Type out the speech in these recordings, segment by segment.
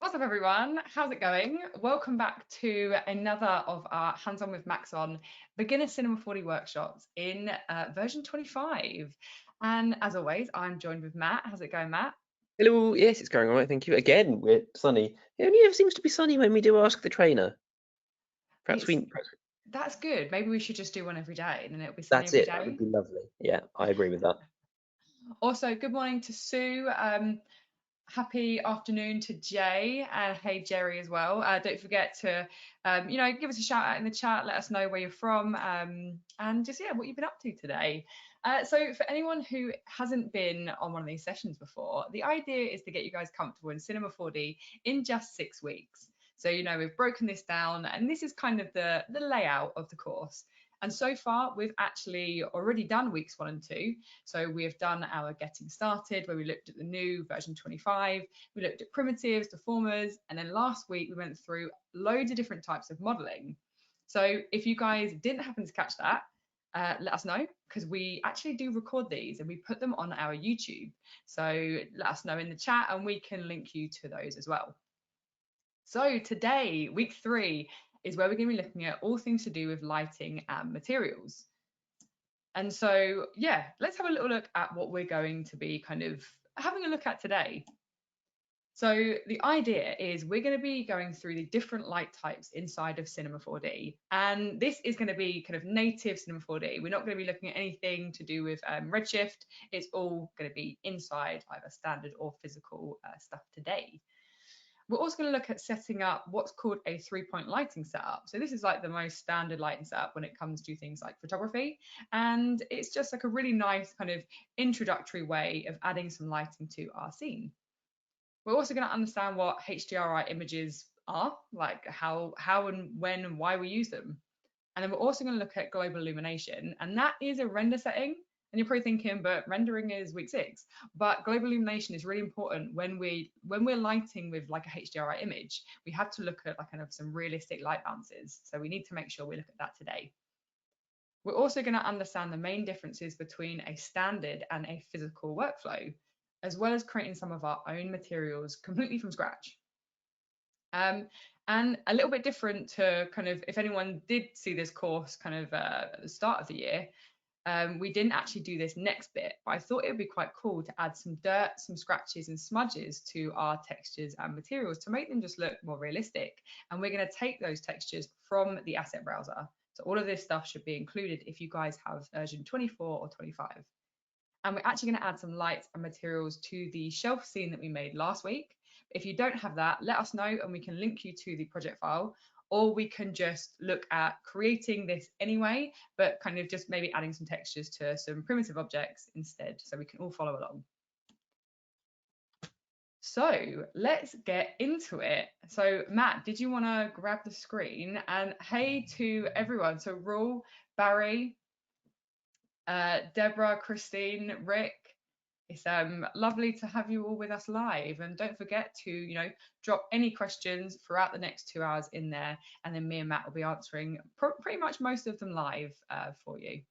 What's up, everyone? How's it going? Welcome back to another of our Hands-On with Maxon Beginner Cinema 4D workshops in version 25. And as always, I'm joined with Matt. How's it going, Matt? Hello, yes, it's going all right, thank you. Again, we're sunny. It only ever seems to be sunny when we do Ask the Trainer. Perhaps It's we, That's good. Maybe we should just do one every day, and then it'll be sunny that's every it. That would day. be lovely. Yeah, I agree with that. Also, good morning to Sue. Happy afternoon to Jay and hey Jerry as well. Don't forget to give us a shout out in the chat, let us know where you're from, and just what you've been up to today. So for anyone who hasn't been on one of these sessions before, the idea is to get you guys comfortable in Cinema 4D in just 6 weeks. So we've broken this down, and this is kind of the layout of the course. And so far, we've actually already done weeks 1 and 2. So we have done our getting started, where we looked at the new version 25. We looked at primitives, deformers, and then last week we went through loads of different types of modeling. So if you guys didn't happen to catch that, let us know, because we actually do record these and we put them on our YouTube. So let us know in the chat and we can link you to those as well. So today, week 3, is where we're going to be looking at all things to do with lighting and materials. And so, let's have a little look at what we're going to be kind of having a look at today. So the idea is we're going to be going through the different light types inside of Cinema 4D. And this is going to be kind of native Cinema 4D. We're not going to be looking at anything to do with Redshift. It's all going to be inside either standard or physical stuff today. We're also going to look at setting up what's called a 3-point lighting setup. So this is like the most standard lighting setup when it comes to things like photography. And it's just like a really nice kind of introductory way of adding some lighting to our scene. We're also going to understand what HDRI images are, like how and when and why we use them. And then we're also going to look at global illumination, and that is a render setting. And you're probably thinking, but rendering is week 6. But global illumination is really important when we're lighting with like a HDRI image. We have to look at like kind of some realistic light balances. So we need to make sure we look at that today. We're also going to understand the main differences between a standard and a physical workflow, as well as creating some of our own materials completely from scratch. And a little bit different to kind of, if anyone did see this course kind of at the start of the year, we didn't actually do this next bit, but I thought it would be quite cool to add some dirt, some scratches and smudges to our textures and materials to make them just look more realistic. And we're going to take those textures from the asset browser. So all of this stuff should be included if you guys have version 24 or 25. And we're actually going to add some lights and materials to the shelf scene that we made last week. If you don't have that, let us know and we can link you to the project file, or we can just look at creating this anyway, but kind of just maybe adding some textures to some primitive objects instead, so we can all follow along. So let's get into it. So Matt, did you want to grab the screen? And hey to everyone. So Rule, Barry, Deborah, Christine, Rick, it's lovely to have you all with us live. And don't forget to, drop any questions throughout the next 2 hours in there. And then me and Matt will be answering pretty much most of them live for you.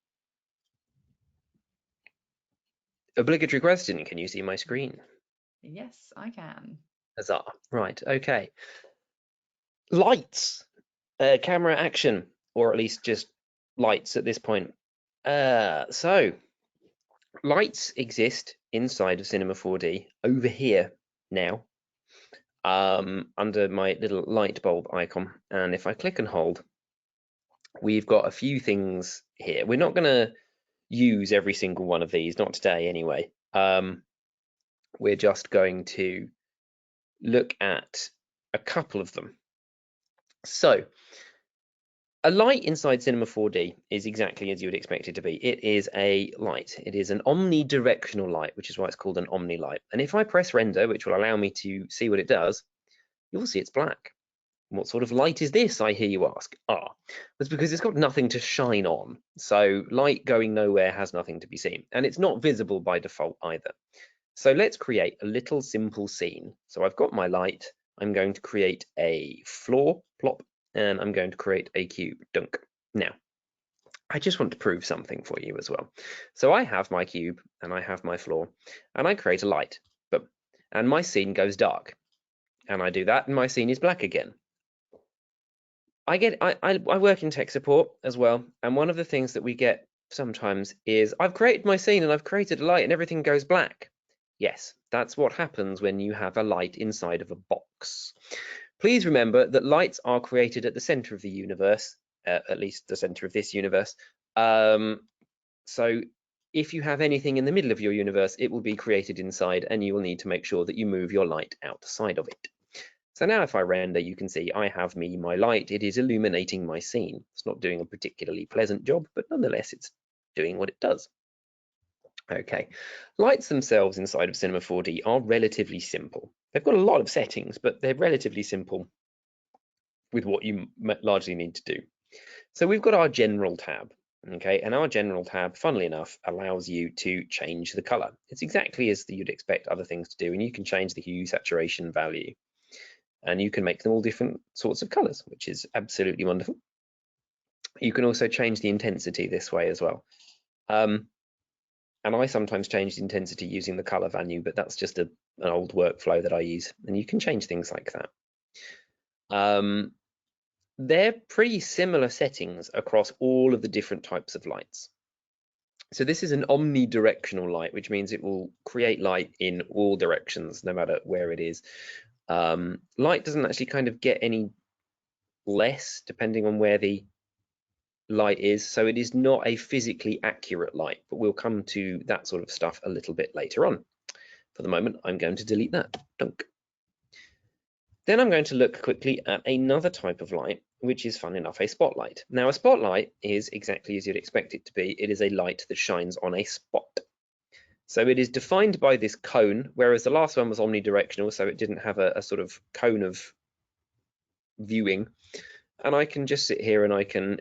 Obligatory question, can you see my screen? Yes, I can. Huzzah. Right, okay. Lights, camera action, or at least just lights at this point. So, lights exist inside of Cinema 4D over here now, under my little light bulb icon. And if I click and hold, we've got a few things here. We're not going to use every single one of these, not today anyway. We're just going to look at a couple of them. So, a light inside Cinema 4D is exactly as you would expect it to be. It is a light. It is an omnidirectional light, which is why it's called an Umney light. And if I press render, which will allow me to see what it does, you'll see it's black. What sort of light is this, I hear you ask? That's because it's got nothing to shine on. So light going nowhere has nothing to be seen. And it's not visible by default either. So let's create a little simple scene. So I've got my light. I'm going to create a floor, plop, and I'm going to create a cube, dunk. Now, I just want to prove something for you as well. So I have my cube and I have my floor and I create a light, boom, and my scene goes dark. and I do that, and my scene is black again. I work in tech support as well, and one of the things that we get sometimes is I've created my scene and I've created a light and everything goes black. Yes, that's what happens when you have a light inside of a box. Please remember that lights are created at the center of the universe, at least the center of this universe. So if you have anything in the middle of your universe, it will be created inside, and you will need to make sure that you move your light outside of it. So now if I render, you can see I have my light. It is illuminating my scene. It's not doing a particularly pleasant job, but nonetheless, it's doing what it does. Okay, lights themselves inside of Cinema 4D are relatively simple. They've got a lot of settings, but they're relatively simple with what you largely need to do. So we've got our general tab. Okay, and our general tab, funnily enough, allows you to change the color. It's exactly as you'd expect other things to do, and you can change the hue, saturation, value. And you can make them all different sorts of colors, which is absolutely wonderful. You can also change the intensity this way as well. And I sometimes change the intensity using the color value, but that's just an old workflow that I use. And you can change things like that. They're pretty similar settings across all of the different types of lights. So this is an omnidirectional light, which means it will create light in all directions, no matter where it is. Light doesn't actually kind of get any less depending on where the light is, so it is not a physically accurate light, but we'll come to that sort of stuff a little bit later on. For the moment, I'm going to delete that. Dunk. Then I'm going to look quickly at another type of light, which is, fun enough, a spotlight. Now, a spotlight is exactly as you'd expect it to be. It is a light that shines on a spot. So it is defined by this cone, whereas the last one was omnidirectional, so it didn't have a sort of cone of viewing. And I can just sit here and I can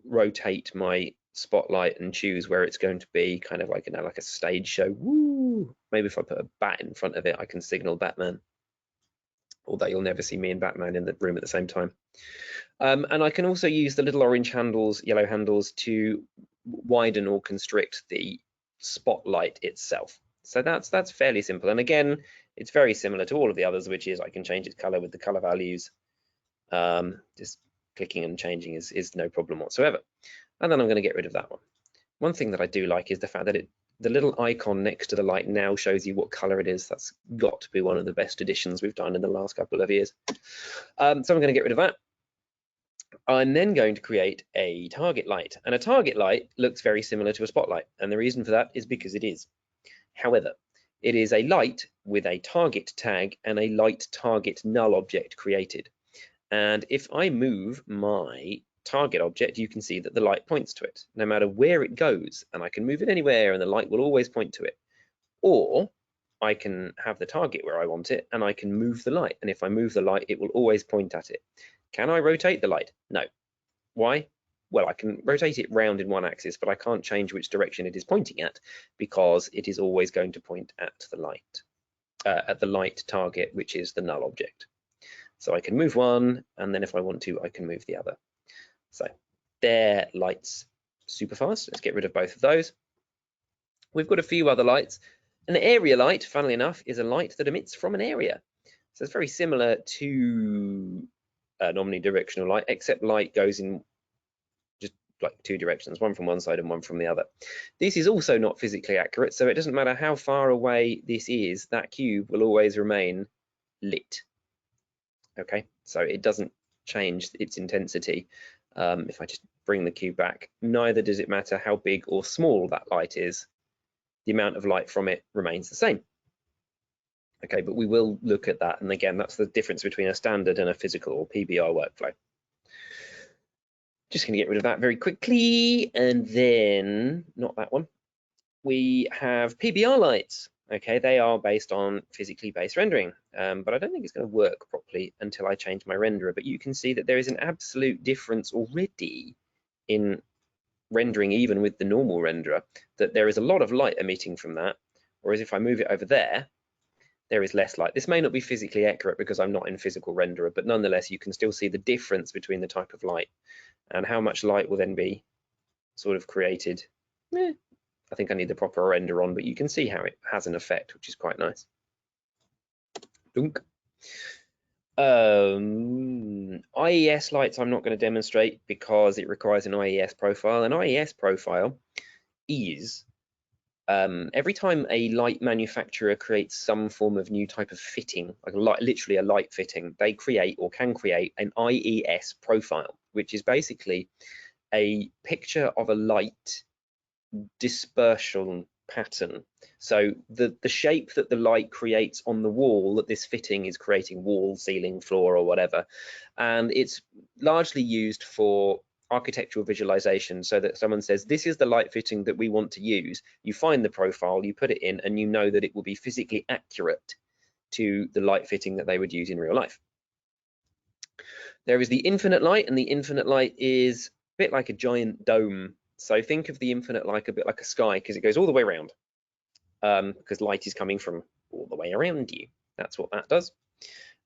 rotate my spotlight and choose where it's going to be, kind of like, like a stage show. Woo! Maybe if I put a bat in front of it, I can signal Batman. Although you'll never see me and Batman in the room at the same time. And I can also use the little orange handles, yellow handles to widen or constrict the spotlight itself. So that's fairly simple. And again, it's very similar to all of the others, which is I can change its color with the color values. Just clicking and changing is no problem whatsoever. And then I'm going to get rid of that one. One thing that I do like is the fact that the little icon next to the light now shows you what color it is. That's got to be one of the best additions we've done in the last couple of years. So I'm going to get rid of that. I'm then going to create a target light, and a target light looks very similar to a spotlight, and the reason for that is because it is. However, it is a light with a target tag and a light target null object created. And if I move my target object, you can see that the light points to it, no matter where it goes, and I can move it anywhere and the light will always point to it. Or I can have the target where I want it and I can move the light, and if I move the light, it will always point at it. Can I rotate the light? No. Why? Well, I can rotate it round in one axis, but I can't change which direction it is pointing at because it is always going to point at the light target, which is the null object. So I can move one, and then if I want to, I can move the other. So they're lights super fast. Let's get rid of both of those. We've got a few other lights. An area light, funnily enough, is a light that emits from an area. So it's very similar to an omnidirectional light, except light goes in just like two directions, one from one side and one from the other. This is also not physically accurate, so it doesn't matter how far away this is, that cube will always remain lit. Okay, so it doesn't change its intensity. If I just bring the cube back, neither does it matter how big or small that light is. The amount of light from it remains the same. Okay, but we will look at that. And again, that's the difference between a standard and a physical or PBR workflow. Just going to get rid of that very quickly. And then, not that one, we have PBR lights. Okay, they are based on physically based rendering, but I don't think it's going to work properly until I change my renderer. But you can see that there is an absolute difference already in rendering, even with the normal renderer, that there is a lot of light emitting from that, whereas if I move it over there, there is less light. This may not be physically accurate because I'm not in physical renderer, but nonetheless, you can still see the difference between the type of light and how much light will then be sort of created. I think I need the proper render on, but you can see how it has an effect, which is quite nice. Dunk. IES lights I'm not going to demonstrate because it requires an IES profile. An IES profile is every time a light manufacturer creates some form of new type of fitting, like a light, literally a light fitting, they create or can create an IES profile, which is basically a picture of a light dispersion pattern. So the shape that the light creates on the wall that this fitting is creating, wall, ceiling, floor, or whatever, and it's largely used for architectural visualization, so that someone says, this is the light fitting that we want to use. You find the profile, you put it in, and you know that it will be physically accurate to the light fitting that they would use in real life. There is the infinite light, and the infinite light is a bit like a giant dome. So think of the infinite light a bit like a sky, because it goes all the way around, because light is coming from all the way around you. That's what that does.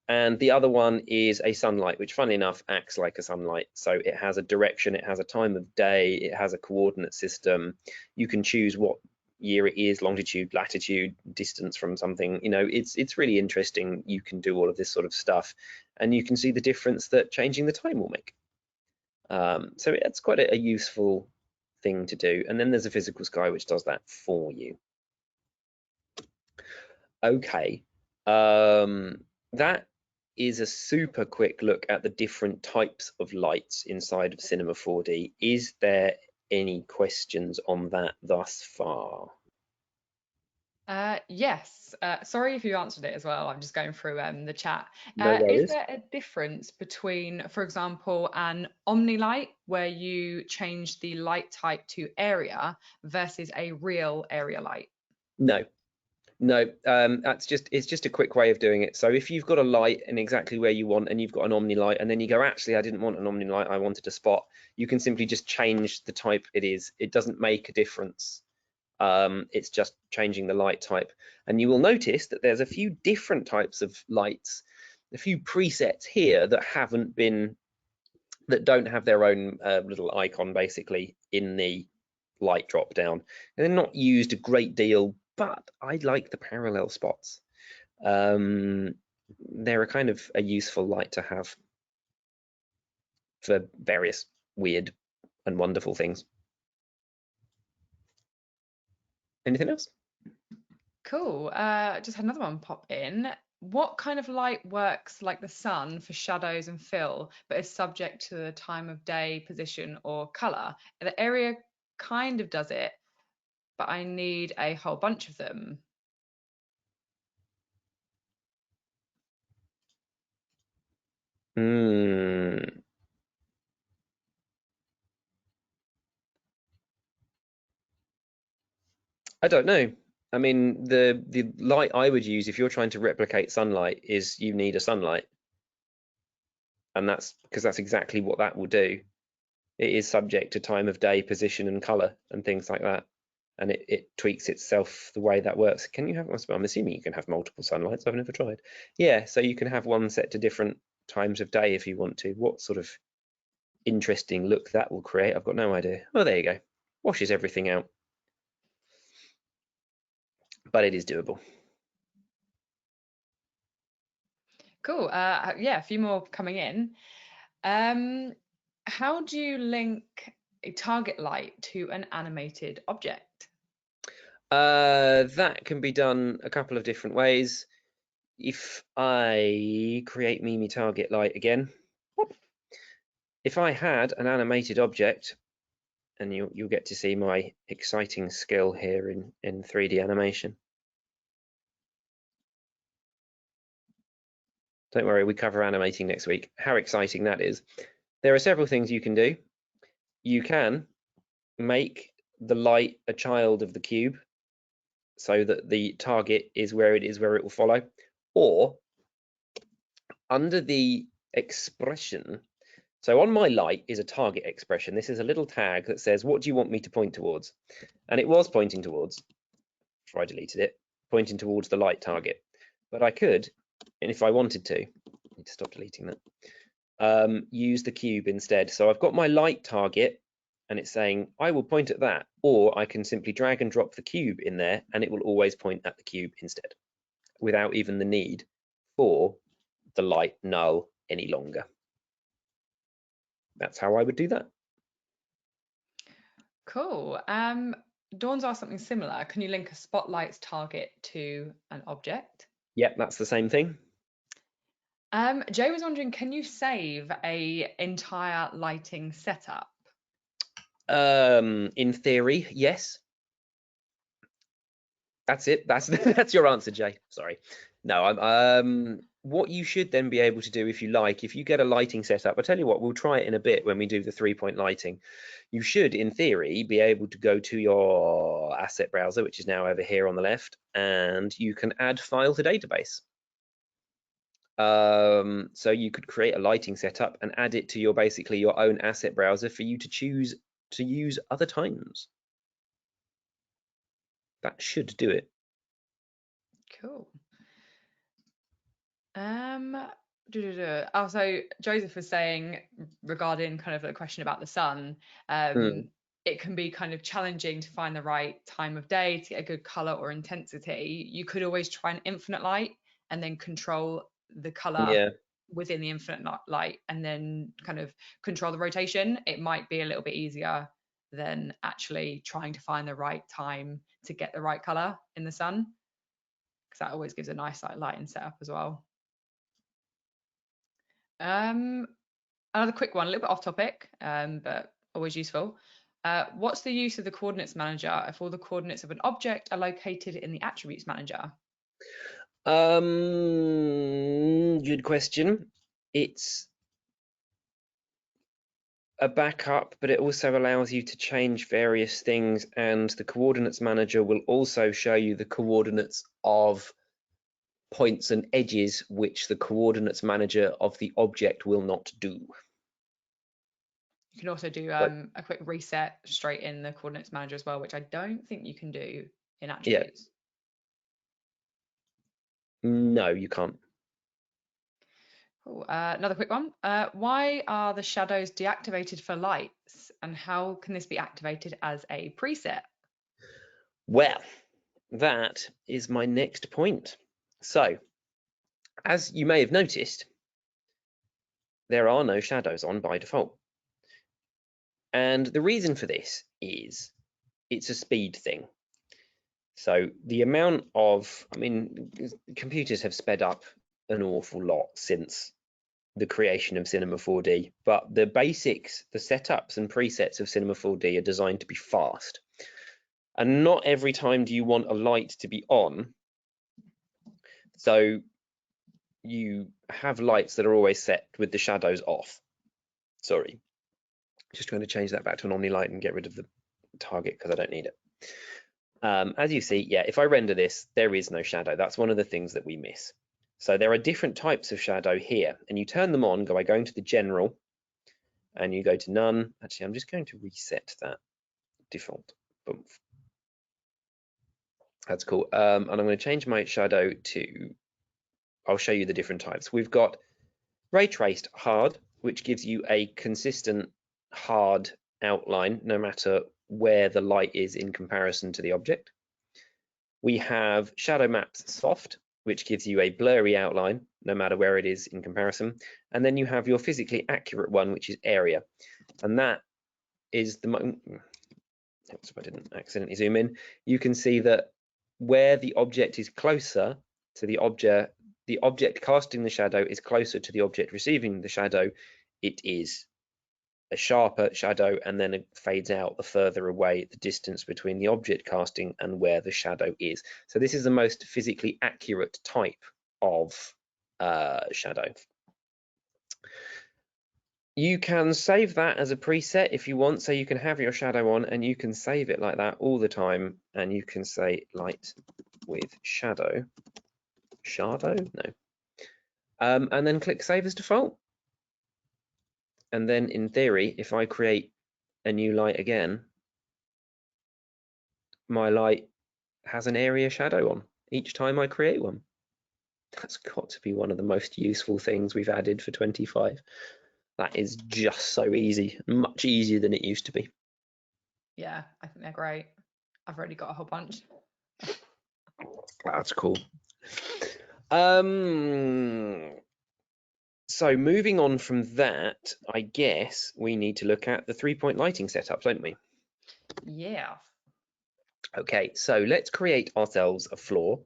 And the other one is a sunlight, which funnily enough acts like a sunlight. So it has a direction, it has a time of day, it has a coordinate system. You can choose what year it is, longitude, latitude, distance from something. You know, it's really interesting. You can do all of this sort of stuff, and you can see the difference that changing the time will make. So it's quite a useful thing to do. And then there's a physical sky, which does that for you. Okay, that is a super quick look at the different types of lights inside of Cinema 4D. Is there any questions on that thus far? Yes. Sorry if you answered it as well. I'm just going through the chat. No Is worries. there a difference between, for example, an Umney light where you change the light type to area versus a real area light? No. No, it's just a quick way of doing it. So if you've got a light in exactly where you want, and you've got an Omni light, and then you go, actually, I didn't want an Omni light, I wanted a spot, you can simply just change the type it is. It doesn't make a difference. It's just changing the light type. And you will notice that there's a few different types of lights, a few presets here that don't have their own little icon basically in the light drop down. And they're not used a great deal, but I like the parallel spots. They're a kind of a useful light to have for various weird and wonderful things. Anything else? Cool. Just had another one pop in. What kind of light works like the sun for shadows and fill, but is subject to the time of day, position, or color? The area kind of does it, but I need a whole bunch of them. I don't know. I mean, the light I would use if you're trying to replicate sunlight is you need a sunlight. And that's because that's exactly what that will do. It is subject to time of day, position, and color, and things like that. And it tweaks itself the way that works. Can you have, I'm assuming you can have multiple sunlights. I've never tried. Yeah, so you can have one set to different times of day if you want to. What sort of interesting look that will create, I've got no idea. Oh, there you go. Washes everything out. But it is doable. Cool. Yeah, a few more coming in. How do you link a target light to an animated object? That can be done a couple of different ways. If I create Mimi target light again, if I had an animated object, and you'll get to see my exciting skill here in 3D animation. Don't worry, we cover animating next week. How exciting that is. There are several things you can do. You can make the light a child of the cube so that the target is where it will follow. Or under the expression, so on my light is a target expression. This is a little tag that says, what do you want me to point towards? And it was pointing towards, before I deleted it, pointing towards the light target. But I could, and if I wanted to, I need to stop deleting that, use the cube instead. So I've got my light target and it's saying, I will point at that, or I can simply drag and drop the cube in there and it will always point at the cube instead, without even the need for the light null any longer. That's how I would do that. Cool. Dawn's asked something similar. Can you link a spotlight's target to an object? Yep, that's the same thing. Jay was wondering, can you save a entire lighting setup? In theory, yes. That's it. That's that's your answer, Jay. Sorry. No, I'm what you should then be able to do, if you like, if you get a lighting setup, I'll tell you what, we'll try it in a bit when we do the 3-point lighting. You should, in theory, be able to go to your asset browser, which is now over here on the left, and you can add file to database. So you could create a lighting setup and add it to your basically your own asset browser for you to choose to use other times. That should do it. Cool. Also, Joseph was saying regarding kind of the question about the sun, it can be kind of challenging to find the right time of day to get a good color or intensity. You could always try an infinite light and then control the color within the infinite light and then kind of control the rotation. It might be a little bit easier than actually trying to find the right time to get the right color in the sun, because that always gives a nice lighting setup as well. Another quick one, a little bit off topic, but always useful. What's the use of the coordinates manager if all the coordinates of an object are located in the attributes manager? Good question. It's a backup, but it also allows you to change various things, and the coordinates manager will also show you the coordinates of points and edges, which the coordinates manager of the object will not do. You can also do a quick reset straight in the coordinates manager as well, which I don't think you can do in attributes. Yeah. No, you can't. Cool. Another quick one. Why are the shadows deactivated for lights, and how can this be activated as a preset? Well, that is my next point. So, as you may have noticed, there are no shadows on by default. And the reason for this is it's a speed thing. So the amount of, I mean, computers have sped up an awful lot since the creation of Cinema 4D, but the basics, the setups and presets of Cinema 4D are designed to be fast. And not every time do you want a light to be on. So you have lights that are always set with the shadows off. Sorry, just trying to change that back to an Omni light and get rid of the target because I don't need it. As you see, yeah, if I render this, there is no shadow. That's one of the things that we miss. So there are different types of shadow here, and you turn them on by going to the general, and you go to none. Actually, I'm just going to reset that default. Boom. That's cool. And I'm going to change my shadow to, I'll show you the different types. We've got ray traced hard, which gives you a consistent hard outline no matter where the light is in comparison to the object. We have shadow maps soft, which gives you a blurry outline no matter where it is in comparison. And then you have your physically accurate one, which is area. And that is the oops, I didn't accidentally zoom in. You can see that where the object is closer to the object casting the shadow is closer to the object receiving the shadow, it is a sharper shadow, and then it fades out the further away the distance between the object casting and where the shadow is. So this is the most physically accurate type of shadow. You can save that as a preset if you want, so you can have your shadow on and you can save it like that all the time, and you can say light with shadow, no, and then click save as default. And then in theory, if I create a new light again, my light has an area shadow on each time I create one. That's got to be one of the most useful things we've added for 25. That is just so easy, much easier than it used to be. Yeah, I think they're great. I've already got a whole bunch. That's cool. So moving on from that, I guess we need to look at the 3-point lighting setup, don't we? Yeah. Okay, so let's create ourselves a floor,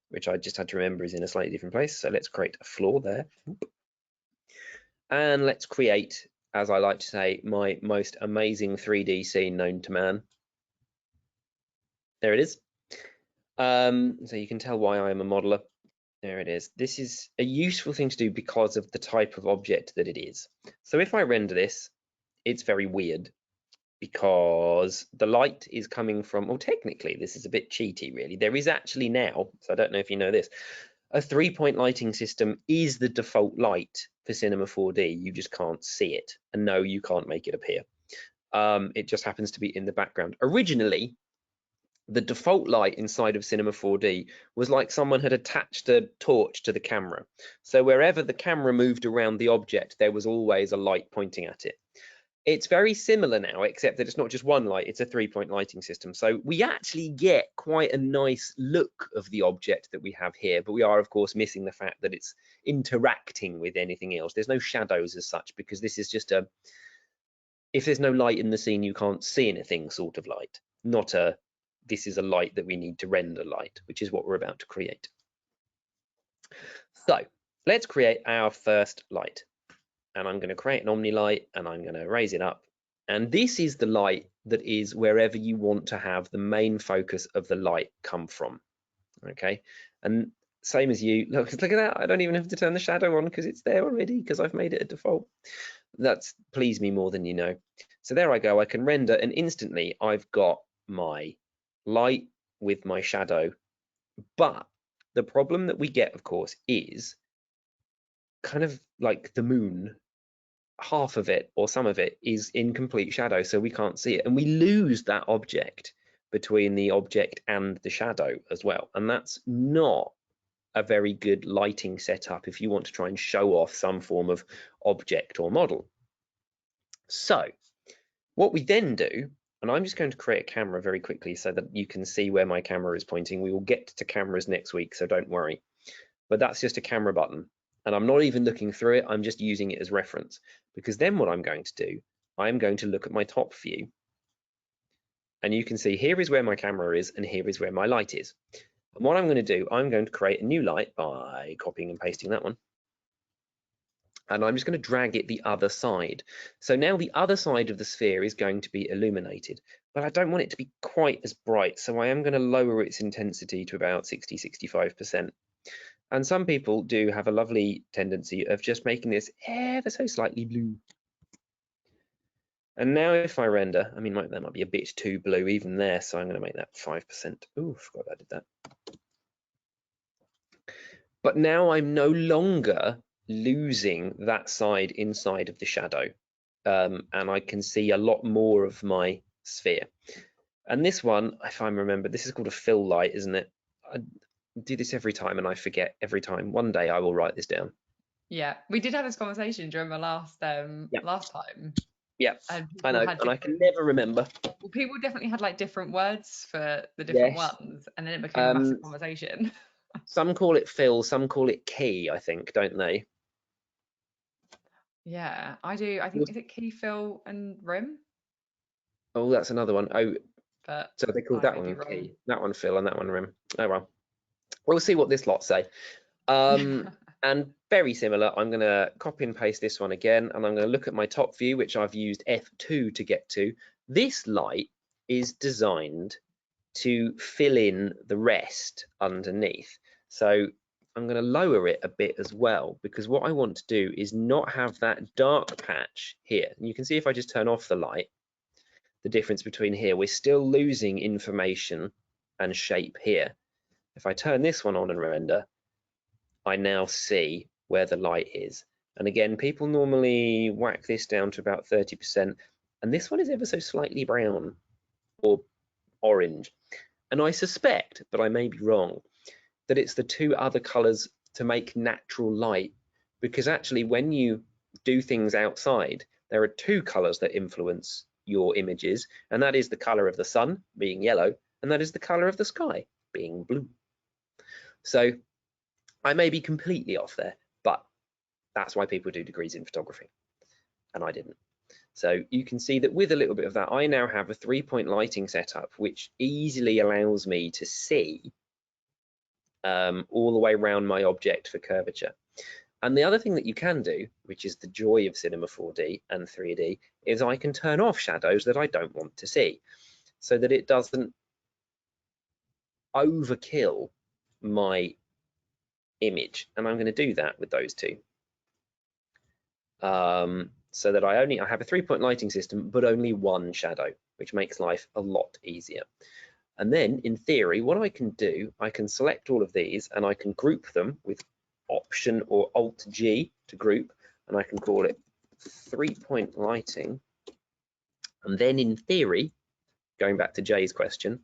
which I just had to remember is in a slightly different place. So let's create a floor there. And let's create, as I like to say, my most amazing 3D scene known to man. There it is. So you can tell why I am a modeler. There it is. This is a useful thing to do because of the type of object that it is. So if I render this, it's very weird because the light is coming from, well, technically, this is a bit cheaty, really. There is actually now, so I don't know if you know this, a 3-point lighting system is the default light for Cinema 4D. You just can't see it. And no, you can't make it appear. It just happens to be in the background. Originally, the default light inside of Cinema 4D was like someone had attached a torch to the camera. So wherever the camera moved around the object, there was always a light pointing at it. It's very similar now, except that it's not just one light, it's a 3-point lighting system. So we actually get quite a nice look of the object that we have here, but we are, of course, missing the fact that it's interacting with anything else. There's no shadows as such, because this is just a, if there's no light in the scene, you can't see anything sort of light, not a, this is a light that we need to render light, which is what we're about to create. So let's create our first light. And I'm going to create an Umney light and I'm going to raise it up. And this is the light that is wherever you want to have the main focus of the light come from. Okay. And same as you, look at that. I don't even have to turn the shadow on because it's there already because I've made it a default. That's pleased me more than you know. So there I go. I can render and instantly I've got my light with my shadow. But the problem that we get, of course, is kind of like the moon. Half of it or some of it is in complete shadow, so we can't see it, and we lose that object between the object and the shadow as well, and that's not a very good lighting setup if you want to try and show off some form of object or model. So what we then do, and I'm just going to create a camera very quickly so that you can see where my camera is pointing. We will get to cameras next week, so don't worry, but that's just a camera button. And I'm not even looking through it, I'm just using it as reference. Because then what I'm going to do, I'm going to look at my top view. And you can see here is where my camera is and here is where my light is. And what I'm going to do, I'm going to create a new light by copying and pasting that one. And I'm just going to drag it the other side. So now the other side of the sphere is going to be illuminated, but I don't want it to be quite as bright. So I am going to lower its intensity to about 60–65%. And some people do have a lovely tendency of just making this ever so slightly blue. And now if I render, I mean, that might be a bit too blue even there, so I'm going to make that 5%. Oh, forgot I did that. But now I'm no longer losing that side inside of the shadow. And I can see a lot more of my sphere. And this one, if I remember, this is called a fill light, isn't it? I do this every time and I forget every time. One day I will write this down. Yeah, we did have this conversation during the last Yep. last time. Yeah, And I know, and I can never remember. Well, people definitely had like different words for the different ones, and then it became a massive conversation. Some call it fill, some call it key, I think, don't they? Yeah, I do. I think, is it key, fill, and rim? Oh, that's another one. Oh, But so they called I that may be one wrong. key, that one fill, and that one rim. Oh well, we'll see what this lot say. And very similar, I'm going to copy and paste this one again, and I'm going to look at my top view, which I've used F2 to get to. This light is designed to fill in the rest underneath. So I'm going to lower it a bit as well, because what I want to do is not have that dark patch here. And you can see if I just turn off the light, the difference between here, we're still losing information and shape here. If I turn this one on and render, I now see where the light is. And again, people normally whack this down to about 30%, and this one is ever so slightly brown or orange. And I suspect, but I may be wrong, that it's the two other colors to make natural light, because actually when you do things outside, there are two colors that influence your images, and that is the color of the sun being yellow, and that is the color of the sky being blue. So I may be completely off there, but That's why people do degrees in photography, and I didn't. So you can see that with a little bit of that, I now have a 3-point lighting setup, which easily allows me to see all the way around my object for curvature. And the other thing that you can do, which is the joy of Cinema 4D and 3D, is I can turn off shadows that I don't want to see, so that it doesn't overkill my image. And I'm going to do that with those two. So that I have a 3-point lighting system, but only one shadow, which makes life a lot easier. And then in theory, what I can do, I can select all of these and I can group them with Option or Alt G to group, and I can call it 3-point lighting. And then in theory, going back to Jay's question,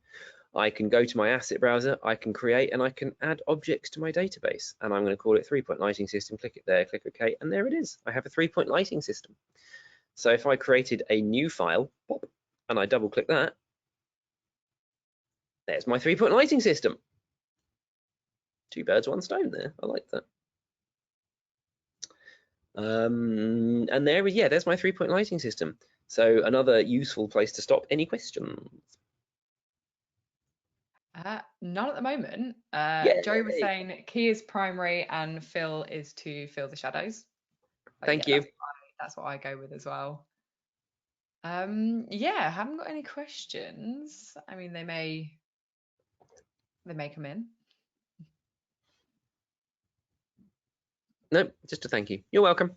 I can go to my asset browser, I can create and I can add objects to my database, and I'm going to call it 3-point lighting system. Click it there, click OK, and there it is. I have a 3-point lighting system. So if I created a new file, pop, and I double click that, there's my 3-point lighting system. 2 birds, 1 stone there. I like that. And there's my 3-point lighting system. So another useful place to stop. Any questions? None at the moment. Yay! Joey was saying key is primary and fill is to fill the shadows. Thank you. That's what I go with as well. Yeah, I haven't got any questions. I mean, they may come in. No, just a thank you. You're welcome.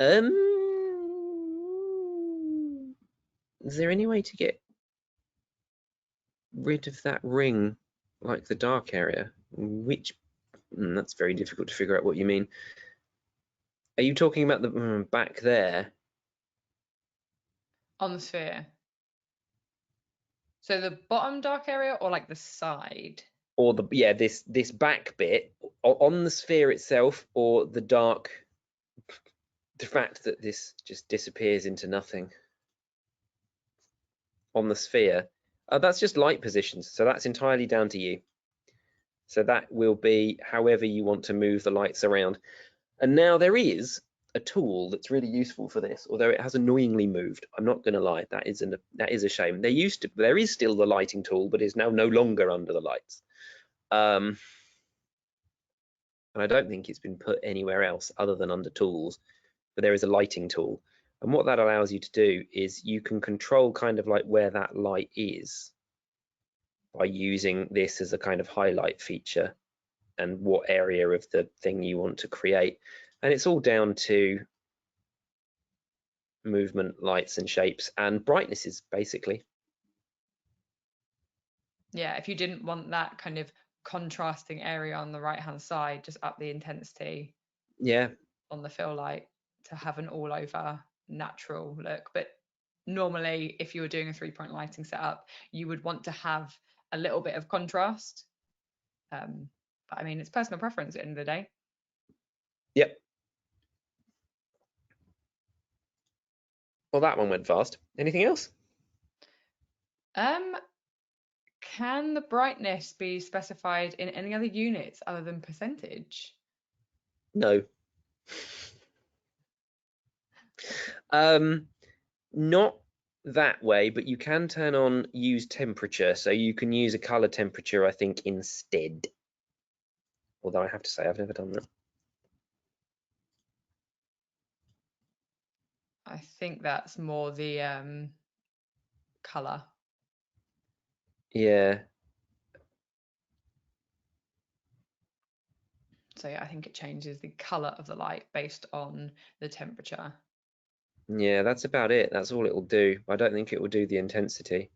Is there any way to get rid of that ring, like the dark area? Which that's very difficult to figure out what you mean. Are you talking about the back there? On the sphere. So the bottom dark area or like the side? Or this back bit on the sphere itself, or the dark, the fact that this just disappears into nothing on the sphere. That's just light positions, so that's entirely down to you. So that will be however you want to move the lights around. And now there is a tool that's really useful for this, although it has annoyingly moved. I'm not going to lie, that is a shame. There is still the lighting tool, but is now no longer under the lights. And I don't think it's been put anywhere else other than under tools, but there is a lighting tool. And what that allows you to do is you can control kind of like where that light is by using this as a kind of highlight feature and what area of the thing you want to create. And it's all down to movement, lights and shapes and brightnesses, basically. Yeah, if you didn't want that kind of contrasting area on the right hand side, just up the intensity. Yeah. On the fill light to have an all over natural look. But normally, if you were doing a 3-point lighting setup, you would want to have a little bit of contrast. But I mean, it's personal preference at the end of the day. Yep. Well, that one went fast. Anything else? Can the brightness be specified in any other units other than percentage? No. Not that way, but you can turn on use temperature, so you can use a color temperature, I think, instead. Although I have to say I've never done that. I think that's more the color. Yeah. So yeah, I think it changes the color of the light based on the temperature. Yeah, that's about it. That's all it will do. I don't think it will do the intensity.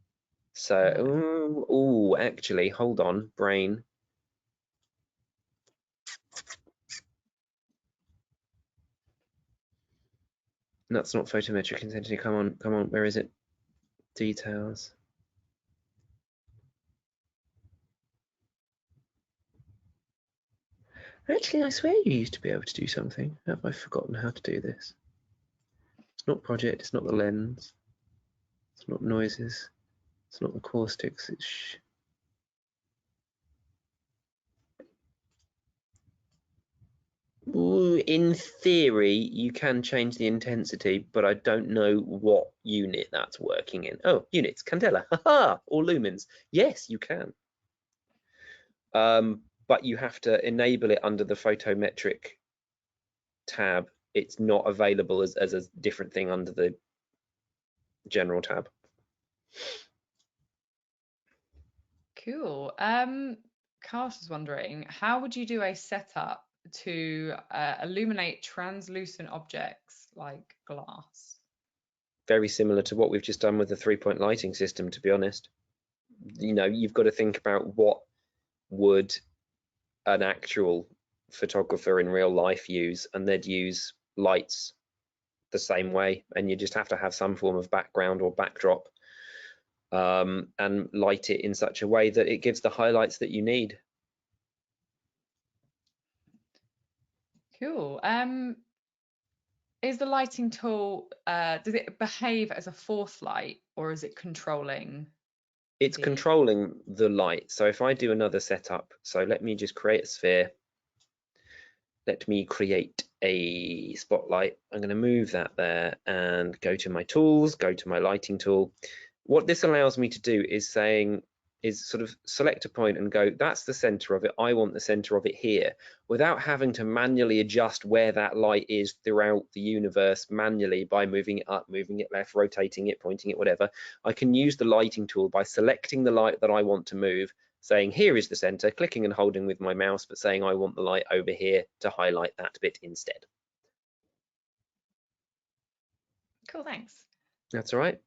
So, no. Actually, hold on, brain. That's not photometric intensity. Come on, where is it? Details. Actually, I swear you used to be able to do something. Have I forgotten how to do this? It's not project, it's not the lens. It's not noises. It's not the caustics. It's in theory, you can change the intensity, but I don't know what unit that's working in. Oh, units, candela, haha, or lumens. Yes, you can. But you have to enable it under the photometric tab. It's not available as a different thing under the general tab. Cool. Carlos was wondering, how would you do a setup to illuminate translucent objects like glass? Very similar to what we've just done with the 3-point lighting system, to be honest. You know, you've got to think about what would an actual photographer in real life use, and they'd use lights the same way, and you just have to have some form of background or backdrop, and light it in such a way that it gives the highlights that you need. Cool. Is the lighting tool, does it behave as a force light, or is it controlling? It's controlling the light. So if I do another setup, so let me just create a sphere. Let me create a spotlight. I'm going to move that there and go to my tools, go to my lighting tool. What this allows me to do is sort of select a point and go, that's the center of it. I want the center of it here, without having to manually adjust where that light is throughout the universe manually by moving it up, moving it left, rotating it, pointing it, whatever. I can use the lighting tool by selecting the light that I want to move, saying here is the center, clicking and holding with my mouse, but saying I want the light over here to highlight that bit instead. Cool, thanks. That's all right.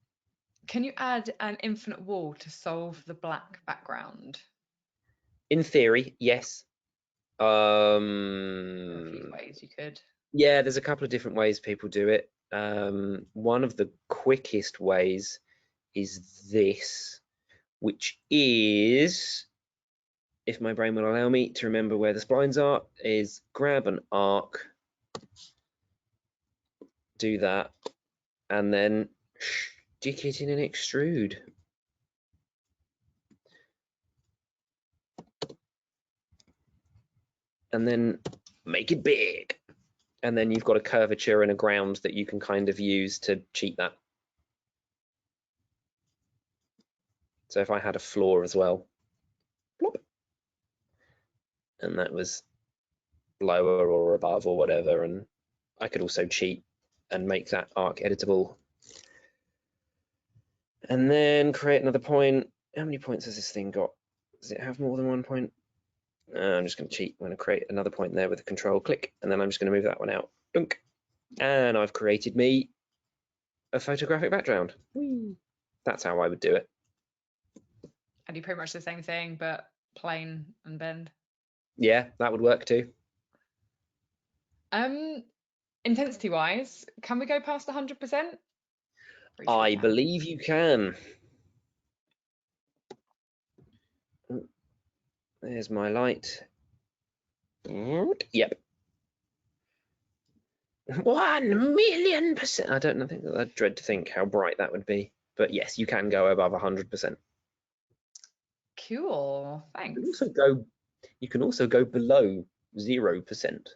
Can you add an infinite wall to solve the black background? In theory, yes. There are a few ways you could. Yeah, there's a couple of different ways people do it. One of the quickest ways is this, which is, if my brain will allow me to remember where the splines are, is grab an arc, do that, and then stick it in an extrude. And then make it big. And then you've got a curvature and a ground that you can kind of use to cheat that. So if I had a floor as well, plop, and that was lower or above or whatever, and I could also cheat and make that arc editable. And then create another point. How many points has this thing got? Does it have more than 1 point? I'm just going to cheat. I'm going to create another point there with a control click, and then I'm just going to move that one out. Dunk. And I've created me a photographic background. Whee! That's how I would do it. And you pretty much the same thing, but plain and bend. Yeah, that would work too. Intensity wise, can we go past 100%? I believe you can. There's my light. Yep. 1,000,000%. I don't think that I'd dread to think how bright that would be. But yes, you can go above 100%. Cool, thanks. You can also go below 0%.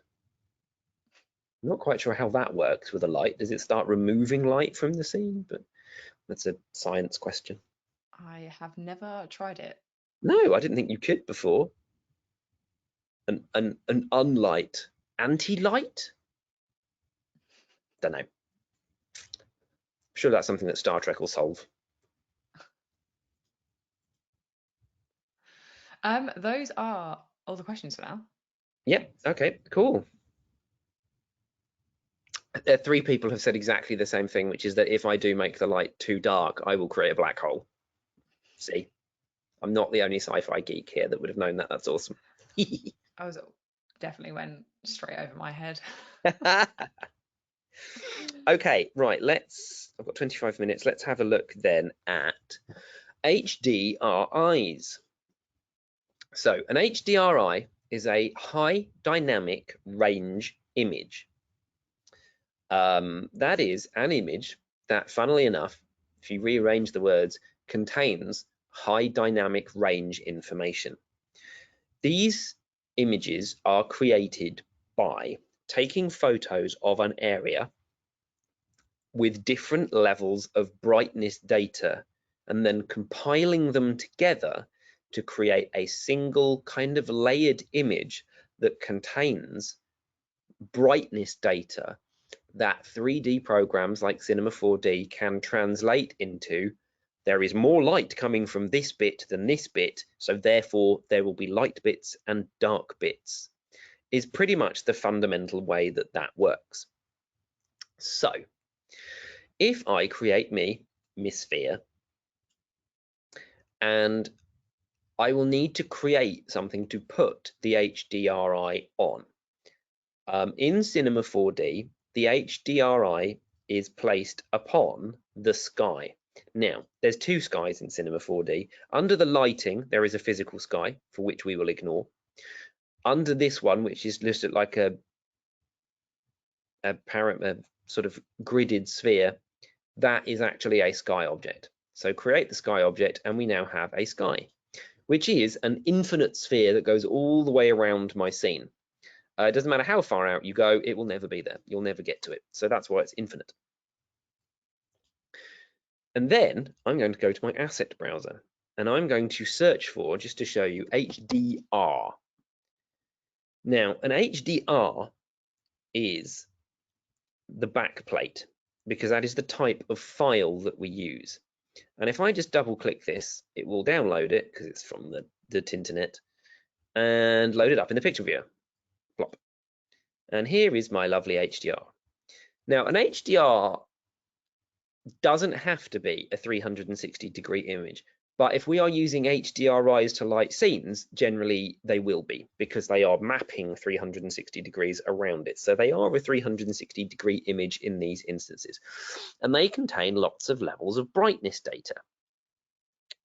I'm not quite sure how that works with a light. Does it start removing light from the scene? But that's a science question. I have never tried it. No, I didn't think you could before. An unlight, anti-light? Don't know. I'm sure that's something that Star Trek will solve. Those are all the questions for now. Yep. Okay. Cool. 3 people have said exactly the same thing, which is that if I do make the light too dark, I will create a black hole. See, I'm not the only sci-fi geek here that would have known that. That's awesome. Definitely went straight over my head. Okay, right. I've got 25 minutes. Let's have a look then at HDRIs. So an HDRI is a high dynamic range image. That is an image that, funnily enough, if you rearrange the words, contains high dynamic range information. These images are created by taking photos of an area with different levels of brightness data and then compiling them together to create a single kind of layered image that contains brightness data that 3D programs like Cinema 4D can translate into. There is more light coming from this bit than this bit, so therefore there will be light bits and dark bits, is pretty much the fundamental way that that works. So if I create me sphere, and I will need to create something to put the HDRI on. In Cinema 4D, the HDRI is placed upon the sky. Now, there's two skies in Cinema 4D. Under the lighting, there is a physical sky, for which we will ignore. Under this one, which is listed like a sort of gridded sphere, that is actually a sky object. So create the sky object, and we now have a sky, which is an infinite sphere that goes all the way around my scene. It doesn't matter how far out you go, it will never be there. You'll never get to it. So that's why it's infinite. And then I'm going to go to my asset browser, and I'm going to search for, just to show you, HDR. Now, an HDR is the backplate, because that is the type of file that we use. And if I just double click this, it will download it, because it's from the Tinternet, and load it up in the picture viewer. Plop. And here is my lovely HDR. Now, an HDR doesn't have to be a 360-degree image, but if we are using HDRIs to light scenes, generally they will be, because they are mapping 360 degrees around it. So they are a 360-degree image in these instances, and they contain lots of levels of brightness data,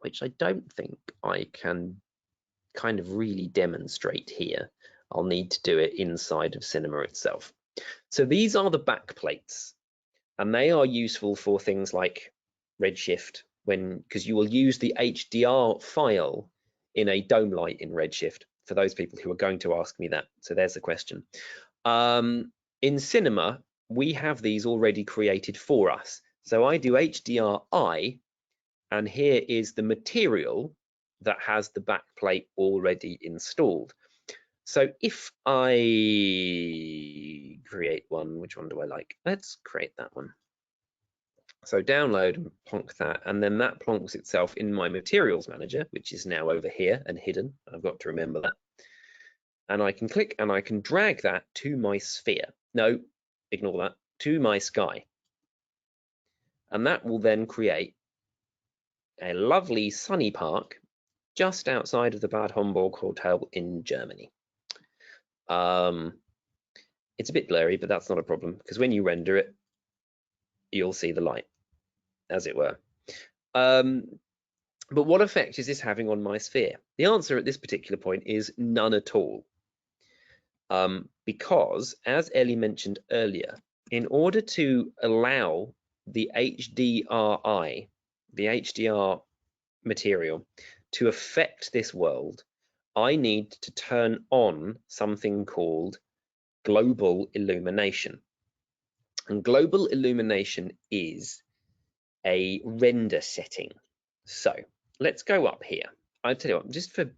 which I don't think I can kind of really demonstrate here. I'll need to do it inside of Cinema itself. So these are the backplates, and they are useful for things like Redshift, because you will use the HDR file in a dome light in Redshift, for those people who are going to ask me that. So there's the question. In Cinema, we have these already created for us. So I do HDRI, and here is the material that has the backplate already installed. So if I create one, which one do I like? Let's create that one. So download and plonk that, and then that plonks itself in my materials manager, which is now over here and hidden. I've got to remember that. And I can click and I can drag that to my sphere. No, ignore that, to my sky. And that will then create a lovely sunny park just outside of the Bad Homburg Hotel in Germany. It's a bit blurry, but that's not a problem, because when you render it, you'll see the light, as it were. But what effect is this having on my sphere? The answer at this particular point is none at all. Because, as Elly mentioned earlier, in order to allow the HDRI, the HDR material, to affect this world, I need to turn on something called global illumination. And global illumination is a render setting. So let's go up here. I tell you what, just for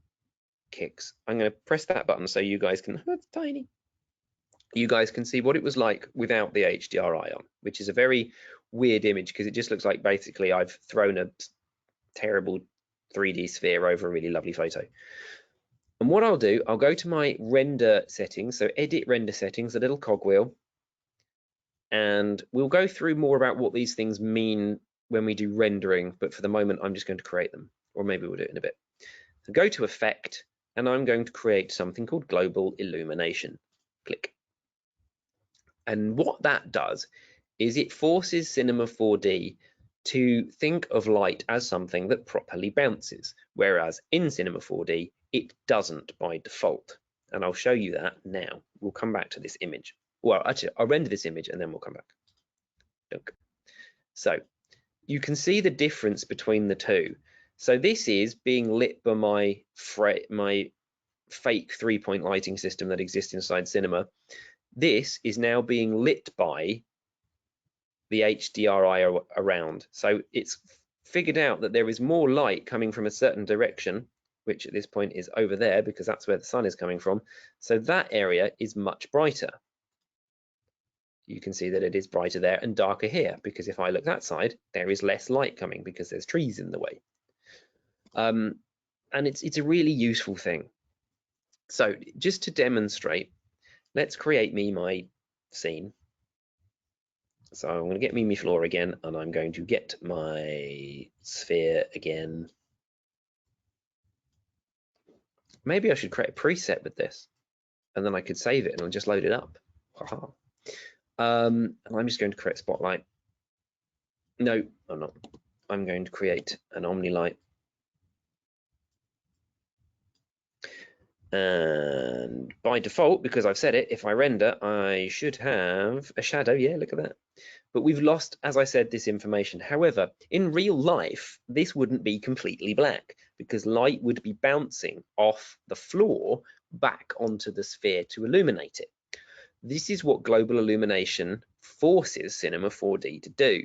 kicks, I'm going to press that button so you guys can, that's tiny. You guys can see what it was like without the HDRI on, which is a very weird image, because it just looks like basically I've thrown a terrible 3D sphere over a really lovely photo. And what I'll do, I'll go to my render settings, so edit render settings, a little cogwheel, and we'll go through more about what these things mean when we do rendering, but for the moment I'm just going to create them, or maybe we'll do it in a bit. So go to Effect, and I'm going to create something called Global Illumination. Click. And what that does is it forces Cinema 4D to think of light as something that properly bounces, whereas in Cinema 4D it doesn't by default. And I'll show you that now. We'll come back to this image. Well, actually, I'll render this image and then we'll come back. Okay. So you can see the difference between the two. So this is being lit by my fake 3-point lighting system that exists inside Cinema. this is now being lit by the HDRI around. So it's figured out that there is more light coming from a certain direction, which at this point is over there because that's where the sun is coming from. So that area is much brighter. You can see that it is brighter there and darker here, because if I look that side, there is less light coming because there's trees in the way. And it's a really useful thing. So just to demonstrate, let's create me my scene. So I'm going to get me my floor again, and I'm going to get my sphere again. Maybe I should create a preset with this, and then I could save it and I'll just load it up. Haha. And I'm just going to create a spotlight. No, I'm not. I'm going to create an Umney light. And by default, because I've said it, if I render, I should have a shadow. Yeah, look at that. But we've lost, as I said, this information. However, in real life, this wouldn't be completely black because light would be bouncing off the floor back onto the sphere to illuminate it. This is what global illumination forces Cinema 4D to do.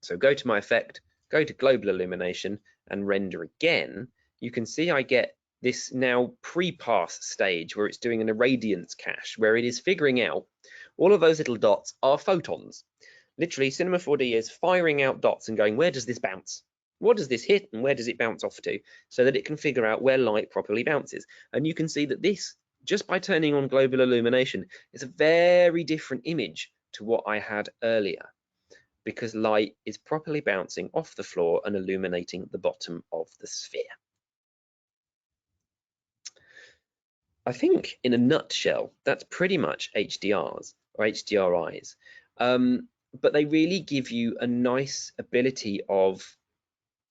So go to my effect, go to global illumination and render again. You can see I get this now pre-pass stage where it's doing an irradiance cache, where it is figuring out all of those little dots are photons. Literally, Cinema 4D is firing out dots and going, where does this bounce? What does this hit and where does it bounce off to? So that it can figure out where light properly bounces. And you can see that this, just by turning on global illumination, is a very different image to what I had earlier, because light is properly bouncing off the floor and illuminating the bottom of the sphere. I think in a nutshell, that's pretty much HDRs or HDRIs. But they really give you a nice ability of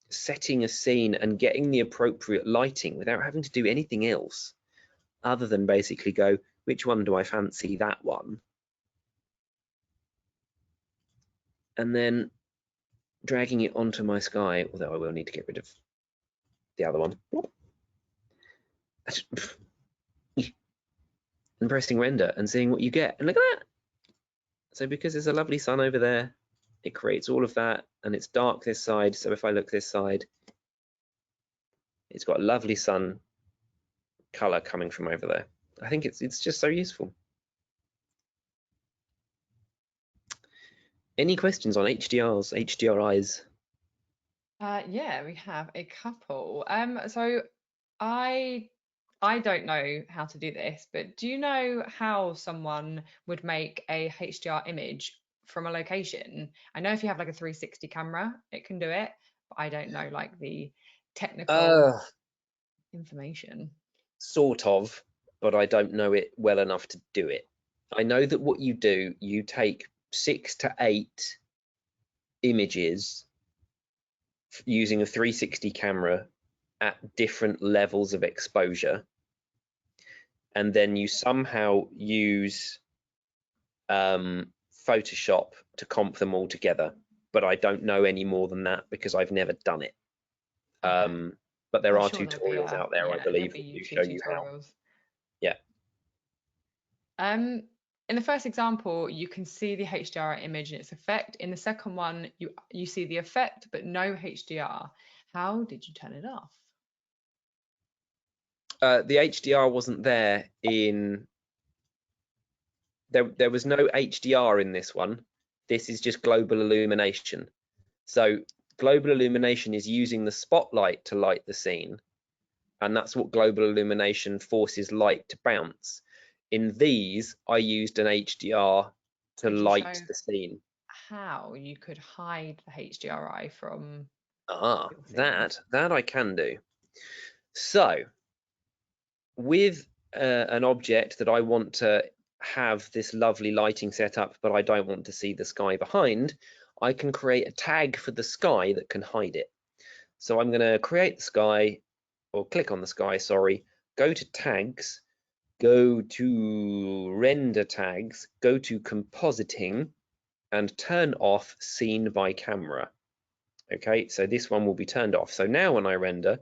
setting a scene and getting the appropriate lighting without having to do anything else other than basically go, which one do I fancy? That one. And then dragging it onto my sky, although I will need to get rid of the other one. And pressing render and seeing what you get. And look at that. So because there's a lovely sun over there, it creates all of that, and it's dark this side. So if I look this side, it's got a lovely sun color coming from over there. I think it's just so useful. Any questions on HDRs, HDRIs? Yeah, we have a couple. So I don't know how to do this, but do you know how someone would make a HDR image from a location? I know if you have like a 360 camera, it can do it, but I don't know like the technical information. Sort of, but I don't know it well enough to do it. I know that what you do, you take 6 to 8 images using a 360 camera at different levels of exposure, and then you somehow use Photoshop to comp them all together. But I don't know any more than that because I've never done it. Okay. But there I'm are sure there'll be tutorials out there, I believe, that do YouTube show you how. tutorials. Yeah. In the first example, you can see the HDR image and its effect. In the second one, you see the effect, but no HDR. How did you turn it off? The HDR wasn't there in... There was no HDR in this one. This is just global illumination. So global illumination is using the spotlight to light the scene. And that's what global illumination forces light to bounce. In these, I used an HDR to light the scene. How you could hide the HDRI from that I can do. So with an object that I want to have this lovely lighting set up, but I don't want to see the sky behind, I can create a tag for the sky that can hide it. So I'm going to create the sky, or click on the sky, sorry, go to tags, go to render tags, go to compositing, and turn off scene by camera. Okay, so this one will be turned off. So now when I render,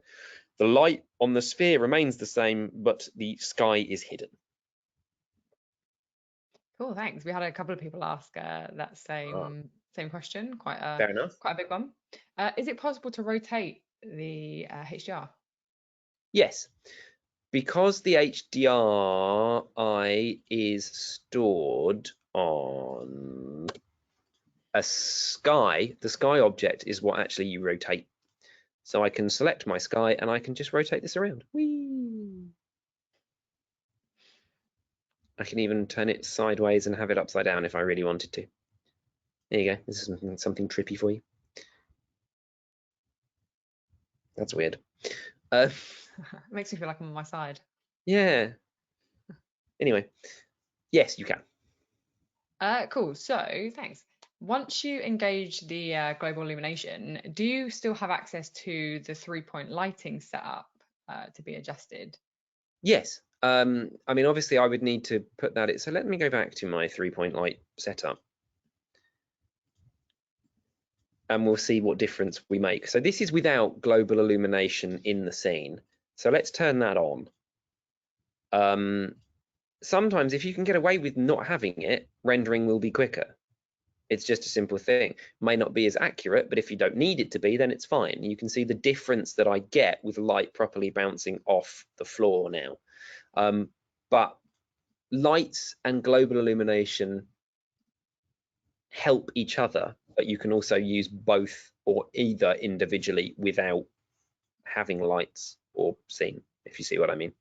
the light on the sphere remains the same, but the sky is hidden. Cool, thanks. We had a couple of people ask that Ah, same question, quite a fair enough. big one. Is it possible to rotate the HDR? Yes, because the HDRI is stored on a sky, the sky object is what actually you rotate. So I can select my sky and I can just rotate this around. Whee! I can even turn it sideways and have it upside down if I really wanted to. There you go. This is something trippy for you. That's weird. It makes me feel like I'm on my side. Yeah. Anyway, yes, you can. Cool. So thanks. Once you engage the global illumination, do you still have access to the 3-point lighting setup to be adjusted? Yes. I mean, obviously, I would need to put that in. So let me go back to my 3-point light setup. And we'll see what difference we make. So this is without global illumination in the scene. So let's turn that on. Sometimes if you can get away with not having it, rendering will be quicker. It's just a simple thing. May not be as accurate, but if you don't need it to be, then it's fine. You can see the difference that I get with light properly bouncing off the floor now. But lights and global illumination help each other, but you can also use both or either individually without having lights or scene, if you see what I mean.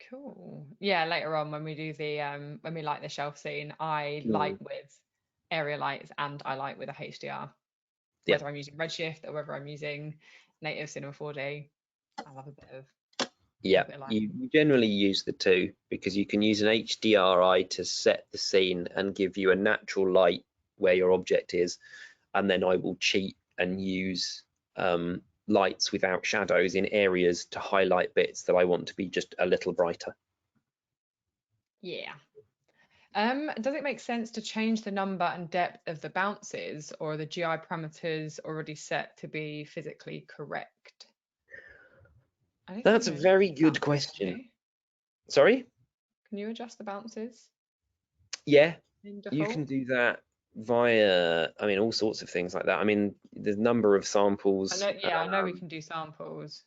Cool. Yeah, later on when we do the when we light the shelf scene, I light with area lights and I light with a HDR. Yeah. Whether I'm using Redshift or whether I'm using native Cinema 4D, I love a bit of Yeah, lighting. you generally use the two because you can use an HDRI to set the scene and give you a natural light where your object is, and then I will cheat and use lights without shadows in areas to highlight bits that I want to be just a little brighter. Yeah. Does it make sense to change the number and depth of the bounces, or are the GI parameters already set to be physically correct? I don't think That's you a can adjust very the good bounces, can question. you? Sorry? Can you adjust the bounces Yeah, in you can default? do that via, I mean, all sorts of things like that. I mean, the number of I samples, know, yeah, I know we can do samples.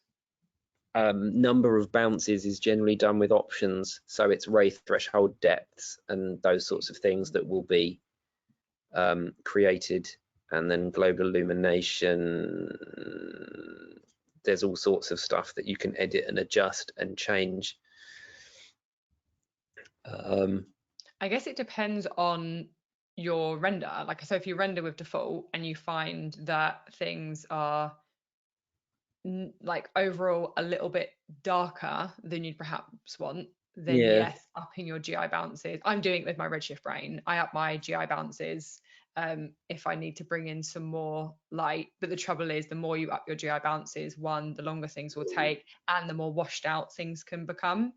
number of bounces is generally done with options. So it's ray threshold depths and those sorts of things that will be created. And then global illumination, there's all sorts of stuff that you can edit and adjust and change. I guess it depends on your render. Like, so if you render with default and you find that things are like overall a little bit darker than you'd perhaps want, then Yeah, yes, upping your GI bounces. I'm doing it with my Redshift brain. I up my GI bounces if I need to bring in some more light. But the trouble is, the more you up your GI bounces, one, the longer things will take, and the more washed out things can become.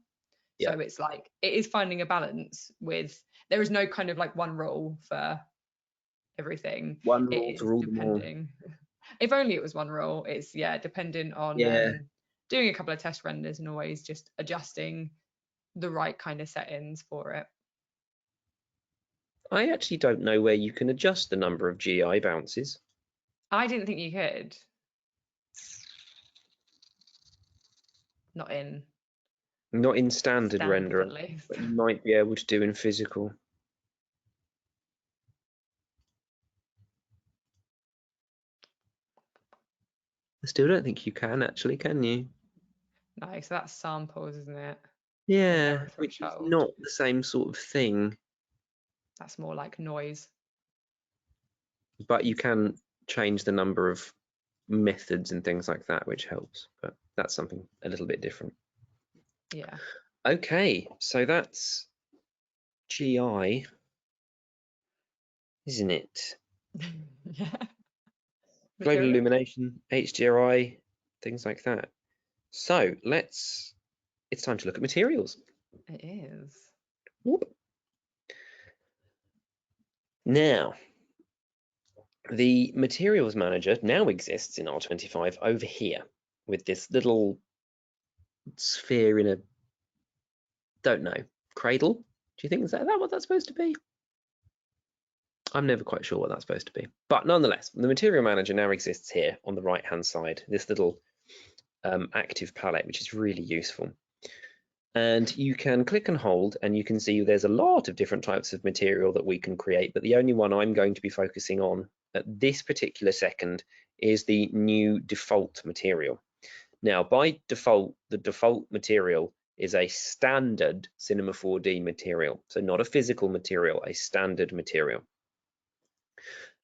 yeah. So it's like it is finding a balance with. There is no kind of like one rule for everything. One It rule to is rule them all. depending. If only it was one rule. It's dependent on Yeah, doing a couple of test renders and always just adjusting the right kind of settings for it. I actually don't know where you can adjust the number of GI bounces. I didn't think you could. Not in Not in standard standard renderer, at least. but you might be able to do in physical. I still don't think you can actually, can you? No, so that's samples, isn't it? And Yeah, error which is threshold. not the same sort of thing, That's more like noise. but you can change the number of methods and things like that, which helps, but that's something a little bit different. Yeah. Okay, so that's GI, isn't it? Yeah. Global Materials? illumination, HDRI, things like that. So it's time to look at materials. It is. Whoop. Now, the materials manager now exists in R25 over here with this little sphere in a Don't know. Cradle? Do you think is that what that's supposed to be? I'm never quite sure what that's supposed to be. But nonetheless, the material manager now exists here on the right-hand side, this little active palette, which is really useful. And you can click and hold, and you can see there's a lot of different types of material that we can create, but the only one I'm going to be focusing on at this particular second is the new default material. Now, by default, the default material is a standard Cinema 4D material, so not a physical material, a standard material.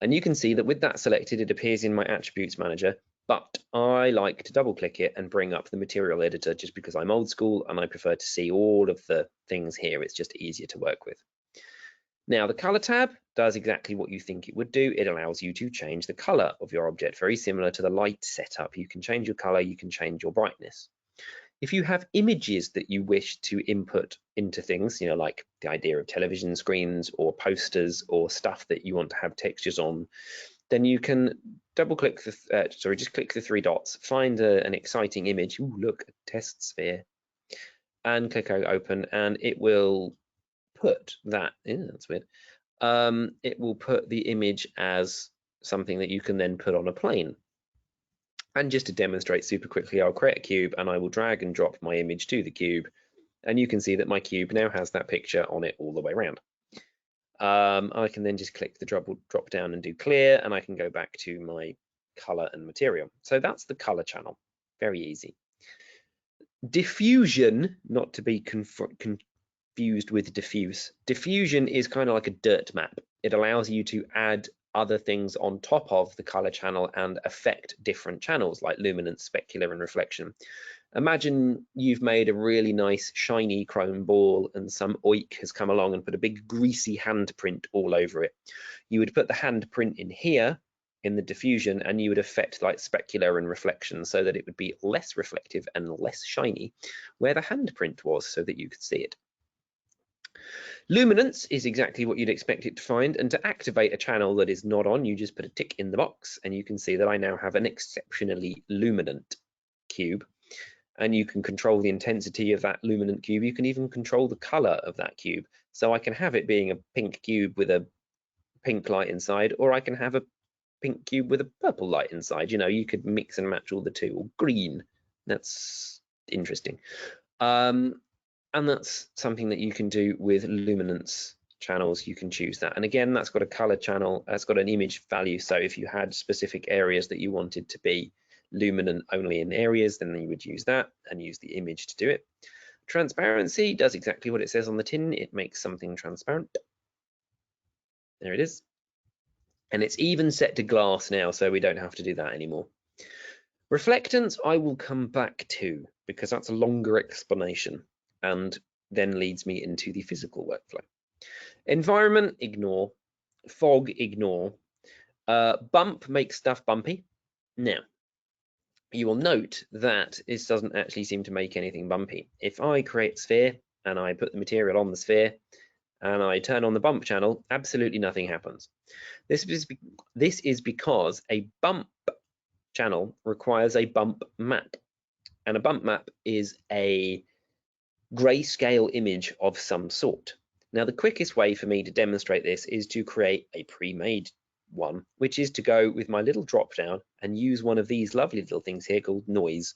And you can see that with that selected, it appears in my attributes manager, but I like to double click it and bring up the material editor just because I'm old school and I prefer to see all of the things here. It's just easier to work with. Now, the color tab does exactly what you think it would do. It allows you to change the color of your object, very similar to the light setup. You can change your color, you can change your brightness. If you have images that you wish to input into things, you know, like the idea of television screens or posters or stuff that you want to have textures on, then you can double click the, just click the three dots, find an exciting image. Ooh, look, a test sphere, and click open, and it will put that, that's weird. It will put the image as something that you can then put on a plane. And just to demonstrate super quickly, I'll create a cube and I will drag and drop my image to the cube. And you can see that my cube now has that picture on it all the way around. I can then just click the drop down and do clear, and I can go back to my color and material. So that's the color channel, very easy. Diffusion, not to be confused with diffuse. Diffusion is kind of like a dirt map. It allows you to add other things on top of the color channel and affect different channels like luminance, specular, and reflection. Imagine you've made a really nice shiny chrome ball and some oik has come along and put a big greasy handprint all over it. You would put the handprint in here in the diffusion and you would affect like specular and reflection so that it would be less reflective and less shiny where the handprint was so that you could see it. Luminance is exactly what you'd expect it to find, and to activate a channel that is not on, you just put a tick in the box and you can see that I now have an exceptionally luminant cube, and you can control the intensity of that luminant cube. You can even control the color of that cube. So I can have it being a pink cube with a pink light inside, or I can have a pink cube with a purple light inside. You know, you could mix and match all the two, or green. That's interesting. And that's something that you can do with luminance channels. You can choose that. And again, that's got a color channel, that's got an image value. So if you had specific areas that you wanted to be luminant only in areas, then you would use that and use the image to do it. Transparency does exactly what it says on the tin. It makes something transparent. There it is. And it's even set to glass now, so we don't have to do that anymore. Reflectance, I will come back to because that's a longer explanation and then leads me into the physical workflow. Environment, ignore. Fog, ignore. Bump makes stuff bumpy. Now, you will note that this doesn't actually seem to make anything bumpy. If I create a sphere and I put the material on the sphere and I turn on the bump channel, absolutely nothing happens. This is because a bump channel requires a bump map, and a bump map is a grayscale image of some sort. Now, the quickest way for me to demonstrate this is to create a pre-made one, which is to go with my little drop down and use one of these lovely little things here called noise.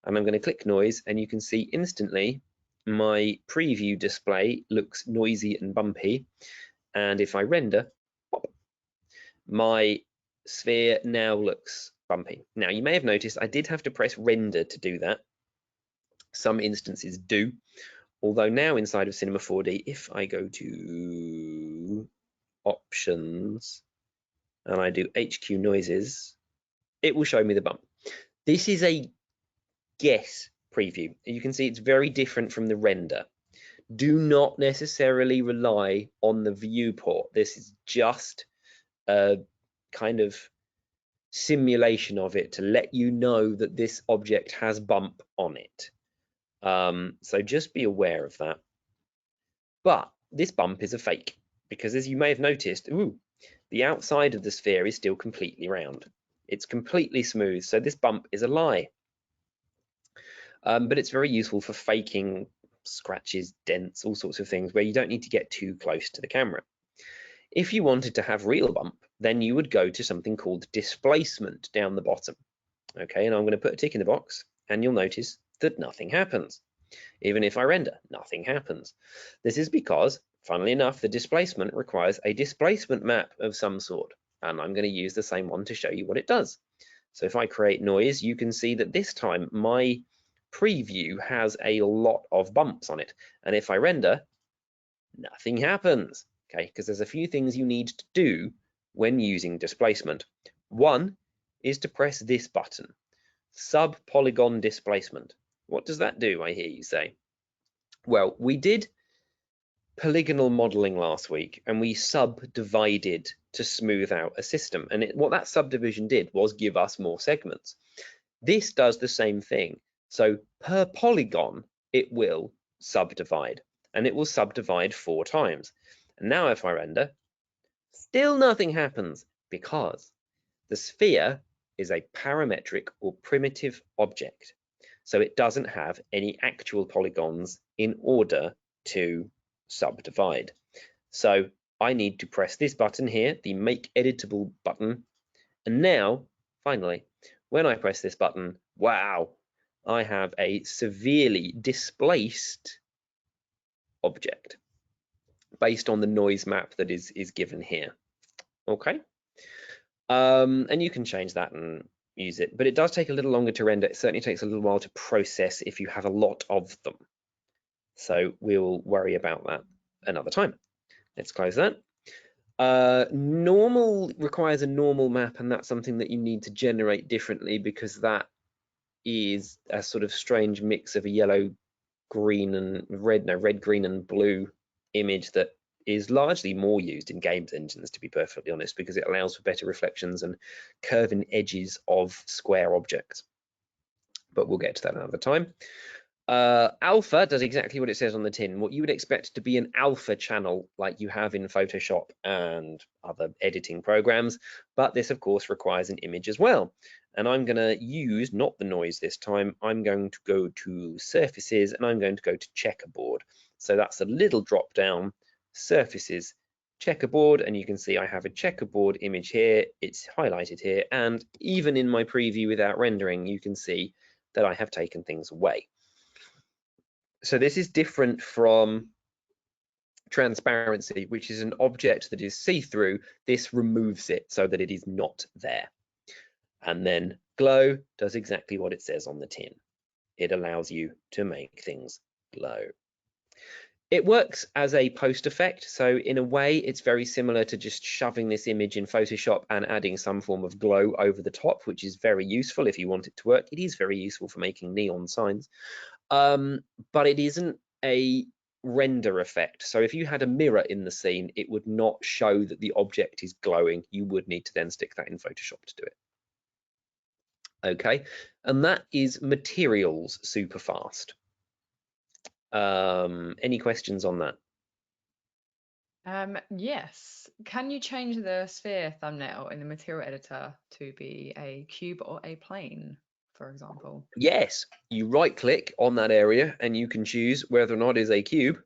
And I'm going to click noise, and you can see instantly my preview display looks noisy and bumpy. And if I render, pop, my sphere now looks bumpy. Now, you may have noticed I did have to press render to do that. Some instances do, although now inside of Cinema 4D, if I go to options and I do HQ noises, it will show me the bump. This is a guess preview. You can see it's very different from the render. Do not necessarily rely on the viewport. This is just a kind of simulation of it to let you know that this object has bump on it. So just be aware of that. But this bump is a fake because, as you may have noticed, the outside of the sphere is still completely round. It's completely smooth, so this bump is a lie. But it's very useful for faking scratches, dents, all sorts of things where you don't need to get too close to the camera. If you wanted to have real bump, then you would go to something called displacement down the bottom. Okay, and I'm going to put a tick in the box, and you'll notice that nothing happens. Even if I render, nothing happens. This is because, funnily enough, the displacement requires a displacement map of some sort, and I'm going to use the same one to show you what it does. So if I create noise, you can see that this time my preview has a lot of bumps on it, and if I render, nothing happens. Okay, because there's a few things you need to do when using displacement. One is to press this button, sub-polygon displacement. What does that do, I hear you say? Well, we did polygonal modeling last week, and we subdivided to smooth out a system. And what that subdivision did was give us more segments. This does the same thing. So per polygon, it will subdivide, and it will subdivide 4 times. And now if I render, still nothing happens because the sphere is a parametric or primitive object. So it doesn't have any actual polygons in order to subdivide. So I need to press this button here, the make editable button. And now, finally, when I press this button, wow, I have a severely displaced object based on the noise map that is given here. Okay. And you can change that and use it, but it does take a little longer to render. It certainly takes a little while to process if you have a lot of them. So we'll worry about that another time. Let's close that. Normal requires a normal map, and that's something that you need to generate differently because that is a sort of strange mix of a yellow, green and red, green and blue image that is largely more used in games engines, to be perfectly honest, because it allows for better reflections and curving edges of square objects. But we'll get to that another time. Alpha does exactly what it says on the tin, what you would expect to be an alpha channel like you have in Photoshop and other editing programs, but this of course requires an image as well. And I'm going to use not the noise this time, I'm going to go to surfaces and I'm going to go to checkerboard. So that's a little drop down, surfaces, checkerboard, and you can see I have a checkerboard image here, it's highlighted here, and even in my preview without rendering you can see that I have taken things away. So this is different from transparency, which is an object that is see-through. This removes it so that it is not there. And then glow does exactly what it says on the tin. It allows you to make things glow. It works as a post effect, so in a way it's very similar to just shoving this image in Photoshop and adding some form of glow over the top, which is very useful if you want it to work. It is very useful for making neon signs. But it isn't a render effect. So if you had a mirror in the scene, it would not show that the object is glowing. You would need to then stick that in Photoshop to do it. Okay, and that is materials super fast. Any questions on that? Yes. Can you change the sphere thumbnail in the material editor to be a cube or a plane, for example? Yes, you right click on that area and you can choose whether or not it is a cube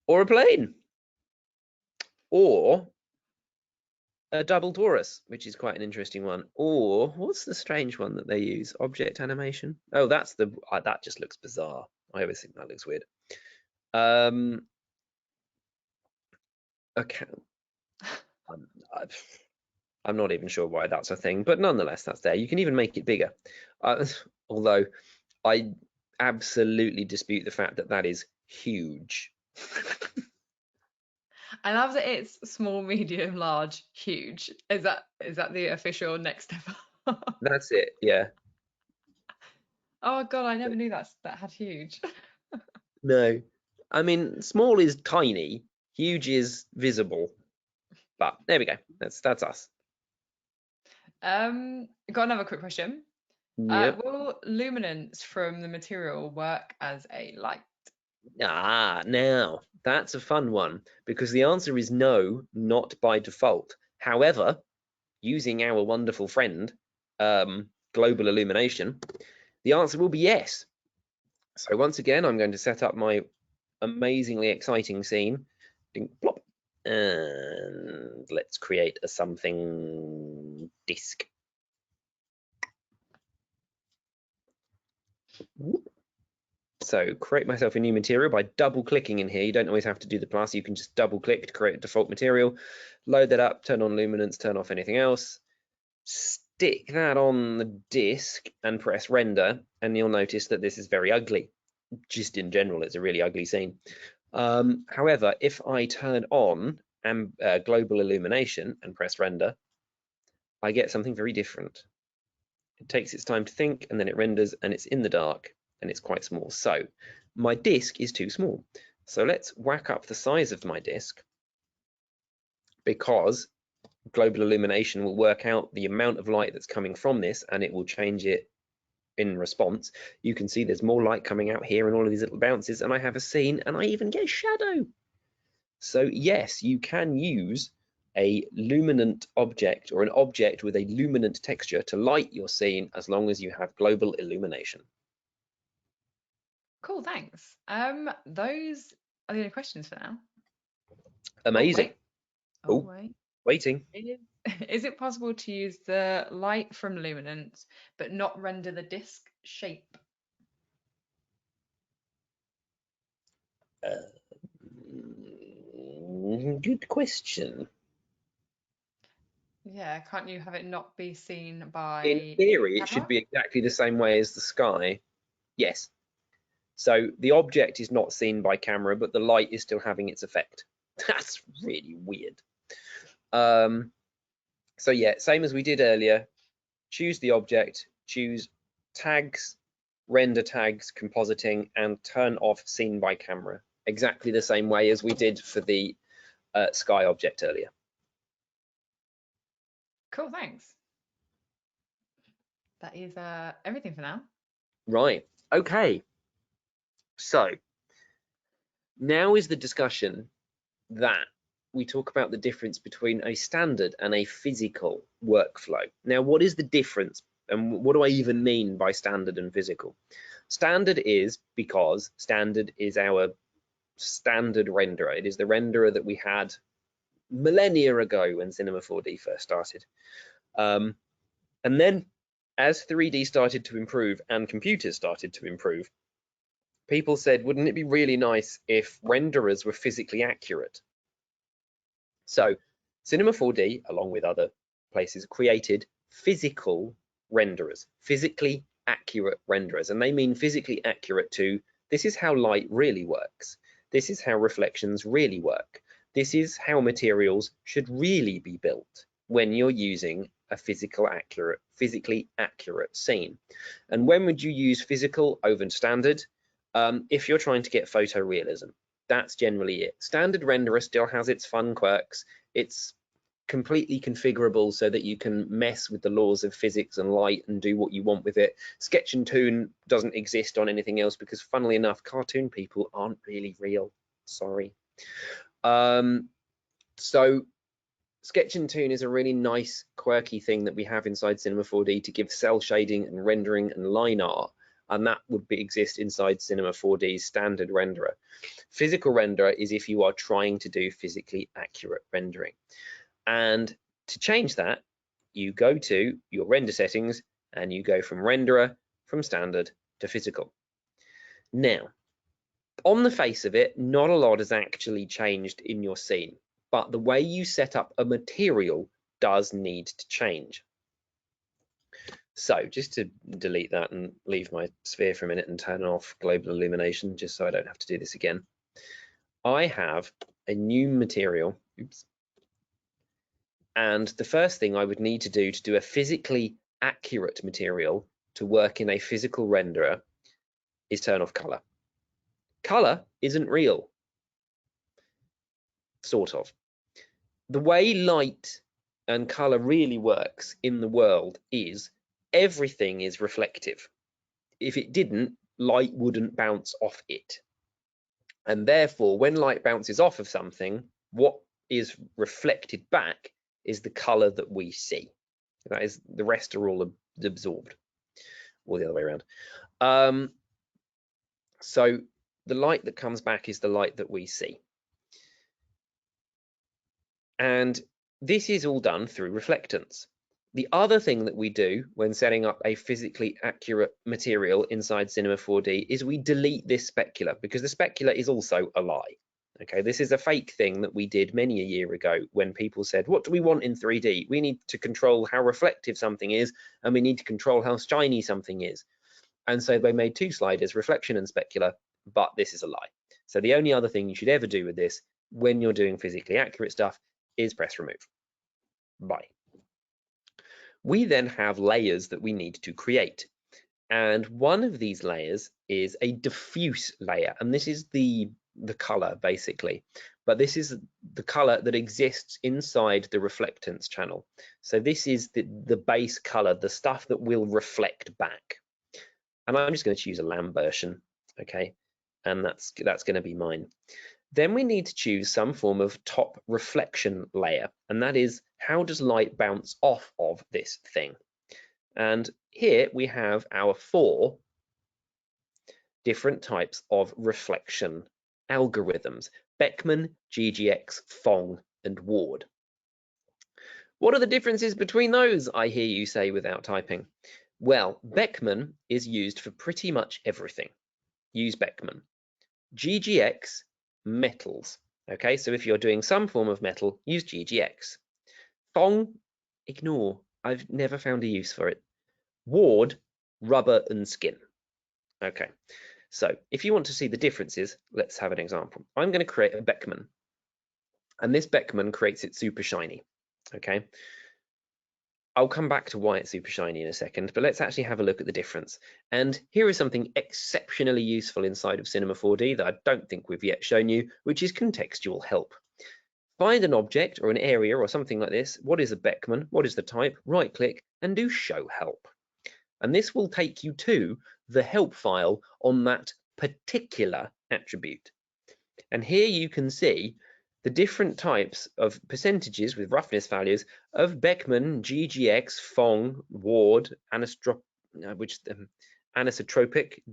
or a plane or a double torus, which is quite an interesting one. Or what's the strange one that they use? Object animation. Oh, that's the that just looks bizarre. I always think that looks weird. Okay. I'm not even sure why that's a thing, but nonetheless, that's there. You can even make it bigger. Although I absolutely dispute the fact that that is huge. I love that it's small, medium, large, huge. Is that the official next step? That's it, yeah. Oh God, I never knew that had huge. No, I mean small is tiny, huge is visible. But there we go. That's us. Got another quick question. Yep. Will luminance from the material work as a light? Now that's a fun one because the answer is no, not by default. However, using our wonderful friend, global illumination, the answer will be yes. So once again, I'm going to set up my amazingly exciting scene. Ding, plop. And let's create a something disk. So create myself a new material by double clicking in here. You don't always have to do the plus. You can just double click to create a default material, load that up, turn on luminance, turn off anything else, stick that on the disk and press render. And you'll notice that this is very ugly. Just in general, it's a really ugly scene. However, if I turn on global illumination and press render, I get something very different. It takes its time to think, and then it renders, and it's in the dark, and it's quite small. So my disk is too small. So let's whack up the size of my disk, because global illumination will work out the amount of light that's coming from this, and it will change it in response. You can see there's more light coming out here and all of these little bounces, and I have a scene, and I even get a shadow. So yes, you can use a luminant object or an object with a luminant texture to light your scene as long as you have global illumination. Cool, thanks. Those are the only questions for now. Amazing. Oh, Oh, wait. waiting. Is it possible to use the light from luminance but not render the disk shape? Good question. Yeah, can't you have it not be seen by In theory, it should camera? be exactly the same way as the sky. Yes. So the object is not seen by camera, but the light is still having its effect. That's really weird. So yeah, same as we did earlier. Choose the object, choose tags, render tags, compositing, and turn off seen by camera. Exactly the same way as we did for the sky object earlier. Cool, thanks. That is everything for now. Right. Okay. So now is the discussion that we talk about the difference between a standard and a physical workflow. Now, what is the difference, and what do I even mean by standard and physical? Standard is because standard is our standard renderer. It is the renderer that we had millennia ago when Cinema 4D first started. And then as 3D started to improve and computers started to improve, people said, wouldn't it be really nice if renderers were physically accurate? So Cinema 4D, along with other places, created physical renderers, physically accurate renderers. And they mean physically accurate to, this is how light really works. This is how reflections really work. This is how materials should really be built when you're using a physically accurate scene. And when would you use physical over standard? If you're trying to get photorealism. That's generally it. Standard renderer still has its fun quirks. It's completely configurable so that you can mess with the laws of physics and light and do what you want with it. Sketch and Toon doesn't exist on anything else because, funnily enough, cartoon people aren't really real. Sorry. So Sketch and Toon is a really nice, quirky thing that we have inside Cinema 4D to give cell shading and rendering and line art, and that would exist inside Cinema 4D's standard renderer. Physical renderer is if you are trying to do physically accurate rendering. And to change that, you go to your render settings and you go from renderer, from standard to physical. Now, on the face of it, not a lot has actually changed in your scene, but the way you set up a material does need to change. So just to delete that and leave my sphere for a minute and turn off global illumination, just so I don't have to do this again. I have a new material, oops. And the first thing I would need to do a physically accurate material to work in a physical renderer is turn off color. Color isn't real, sort of. The way light and color really works in the world is everything is reflective. If it didn't, light wouldn't bounce off it. And therefore, when light bounces off of something, what is reflected back is the color that we see. That is, the rest are all absorbed, or the other way around. So the light that comes back is the light that we see. And this is all done through reflectance. The other thing that we do when setting up a physically accurate material inside Cinema 4D is we delete this specular, because the specular is also a lie. Okay, this is a fake thing that we did many a year ago when people said, what do we want in 3D? We need to control how reflective something is, and we need to control how shiny something is. And so they made two sliders, reflection and specular, but this is a lie. So the only other thing you should ever do with this when you're doing physically accurate stuff is press remove. Bye. We then have layers that we need to create. And one of these layers is a diffuse layer. And this is the color basically, but this is the color that exists inside the reflectance channel. So this is the base color, the stuff that will reflect back. And I'm just going to choose a lamb version, okay? And that's going to be mine. Then we need to choose some form of top reflection layer, and that is, how does light bounce off of this thing? And here we have our 4 different types of reflection algorithms: Beckman, GGX, Phong, and Ward. What are the differences between those, I hear you say without typing? Well, Beckman is used for pretty much everything. Use Beckman. GGX, metals. Okay, so if you're doing some form of metal, use GGX. Phong, ignore. I've never found a use for it. Ward, rubber and skin. Okay, so if you want to see the differences, let's have an example. I'm going to create a Beckman, and this Beckman creates it super shiny. Okay, I'll come back to why it's super shiny in a second, but let's actually have a look at the difference. And here is something exceptionally useful inside of Cinema 4D that I don't think we've yet shown you, which is contextual help. Find an object or an area or something like this. What is a Beckman? What is the type? Right click and do show help. And this will take you to the help file on that particular attribute. And here you can see the different types of percentages with roughness values of Beckman, GGX, Phong, Ward, anisotropic,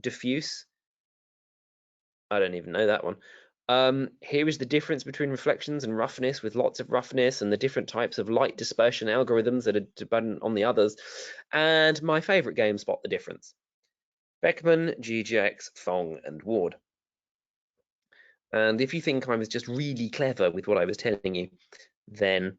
diffuse. I don't even know that one. Here is the difference between reflections and roughness, with lots of roughness, and the different types of light dispersion algorithms that are dependent on the others. And my favorite game, spot the difference. Beckman, GGX, Phong, and Ward. And if you think I was just really clever with what I was telling you, then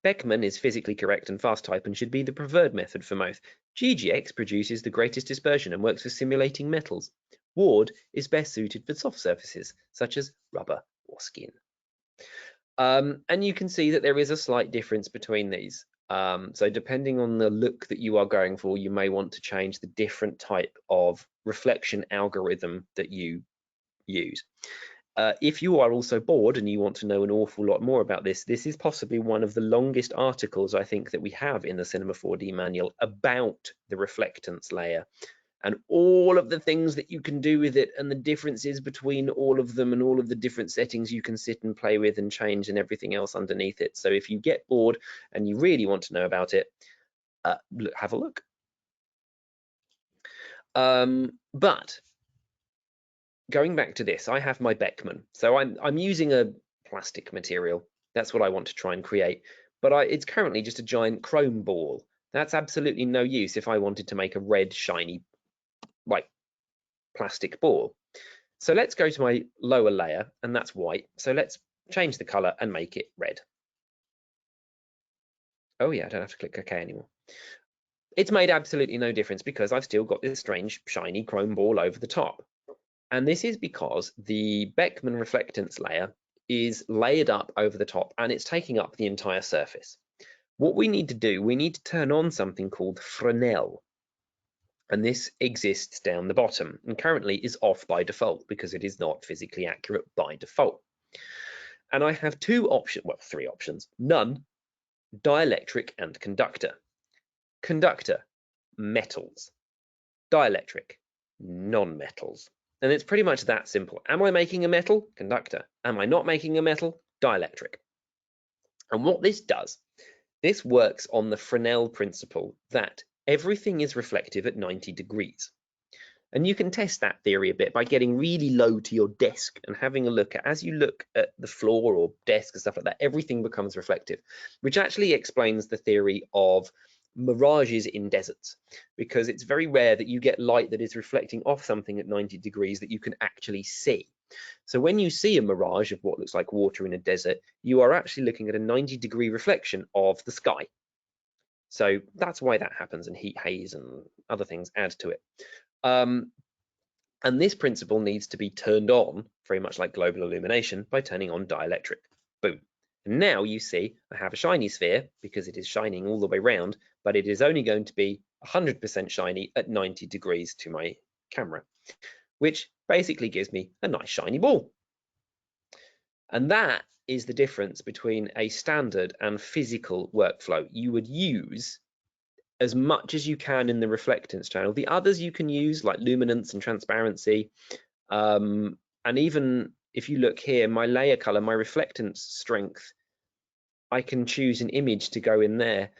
Beckman is physically correct and fast type and should be the preferred method for most. GGX produces the greatest dispersion and works for simulating metals. Ward is best suited for soft surfaces, such as rubber or skin. And you can see that there is a slight difference between these. So depending on the look that you are going for, you may want to change the different type of reflection algorithm that you use. If you are also bored and you want to know an awful lot more about this, this is possibly one of the longest articles I think that we have in the Cinema 4D manual about the reflectance layer and all of the things that you can do with it and the differences between all of them and all of the different settings you can sit and play with and change and everything else underneath it. So if you get bored and you really want to know about it, have a look. But going back to this, I have my Beckman. So I'm using a plastic material. That's what I want to try and create. But it's currently just a giant chrome ball. That's absolutely no use if I wanted to make a red, shiny, like, plastic ball. So let's go to my lower layer, and that's white. So let's change the color and make it red. Oh yeah, I don't have to click OK anymore. It's made absolutely no difference because I've still got this strange, shiny chrome ball over the top. And this is because the Beckman reflectance layer is layered up over the top and it's taking up the entire surface. What we need to do, we need to turn on something called Fresnel. And this exists down the bottom and currently is off by default because it is not physically accurate by default. And I have two options, well, 3 options: none, dielectric, and conductor. Conductor, metals. Dielectric, non-metals. And it's pretty much that simple. Am I making a metal? Conductor. Am I not making a metal? Dielectric. And what this does, this works on the Fresnel principle that everything is reflective at 90 degrees. And you can test that theory a bit by getting really low to your desk and having a look at, as you look at the floor or desk and stuff like that, everything becomes reflective, which actually explains the theory of mirages in deserts, because it's very rare that you get light that is reflecting off something at 90 degrees that you can actually see. So when you see a mirage of what looks like water in a desert, you are actually looking at a 90-degree reflection of the sky. So that's why that happens, and heat haze and other things add to it. And this principle needs to be turned on, very much like global illumination, by turning on dielectric. Boom. And now you see I have a shiny sphere because it is shining all the way round, but it is only going to be 100% shiny at 90 degrees to my camera, which basically gives me a nice shiny ball. And that is the difference between a standard and physical workflow. You would use as much as you can in the reflectance channel. The others you can use, like luminance and transparency. And even if you look here, my layer color, my reflectance strength, I can choose an image to go in there.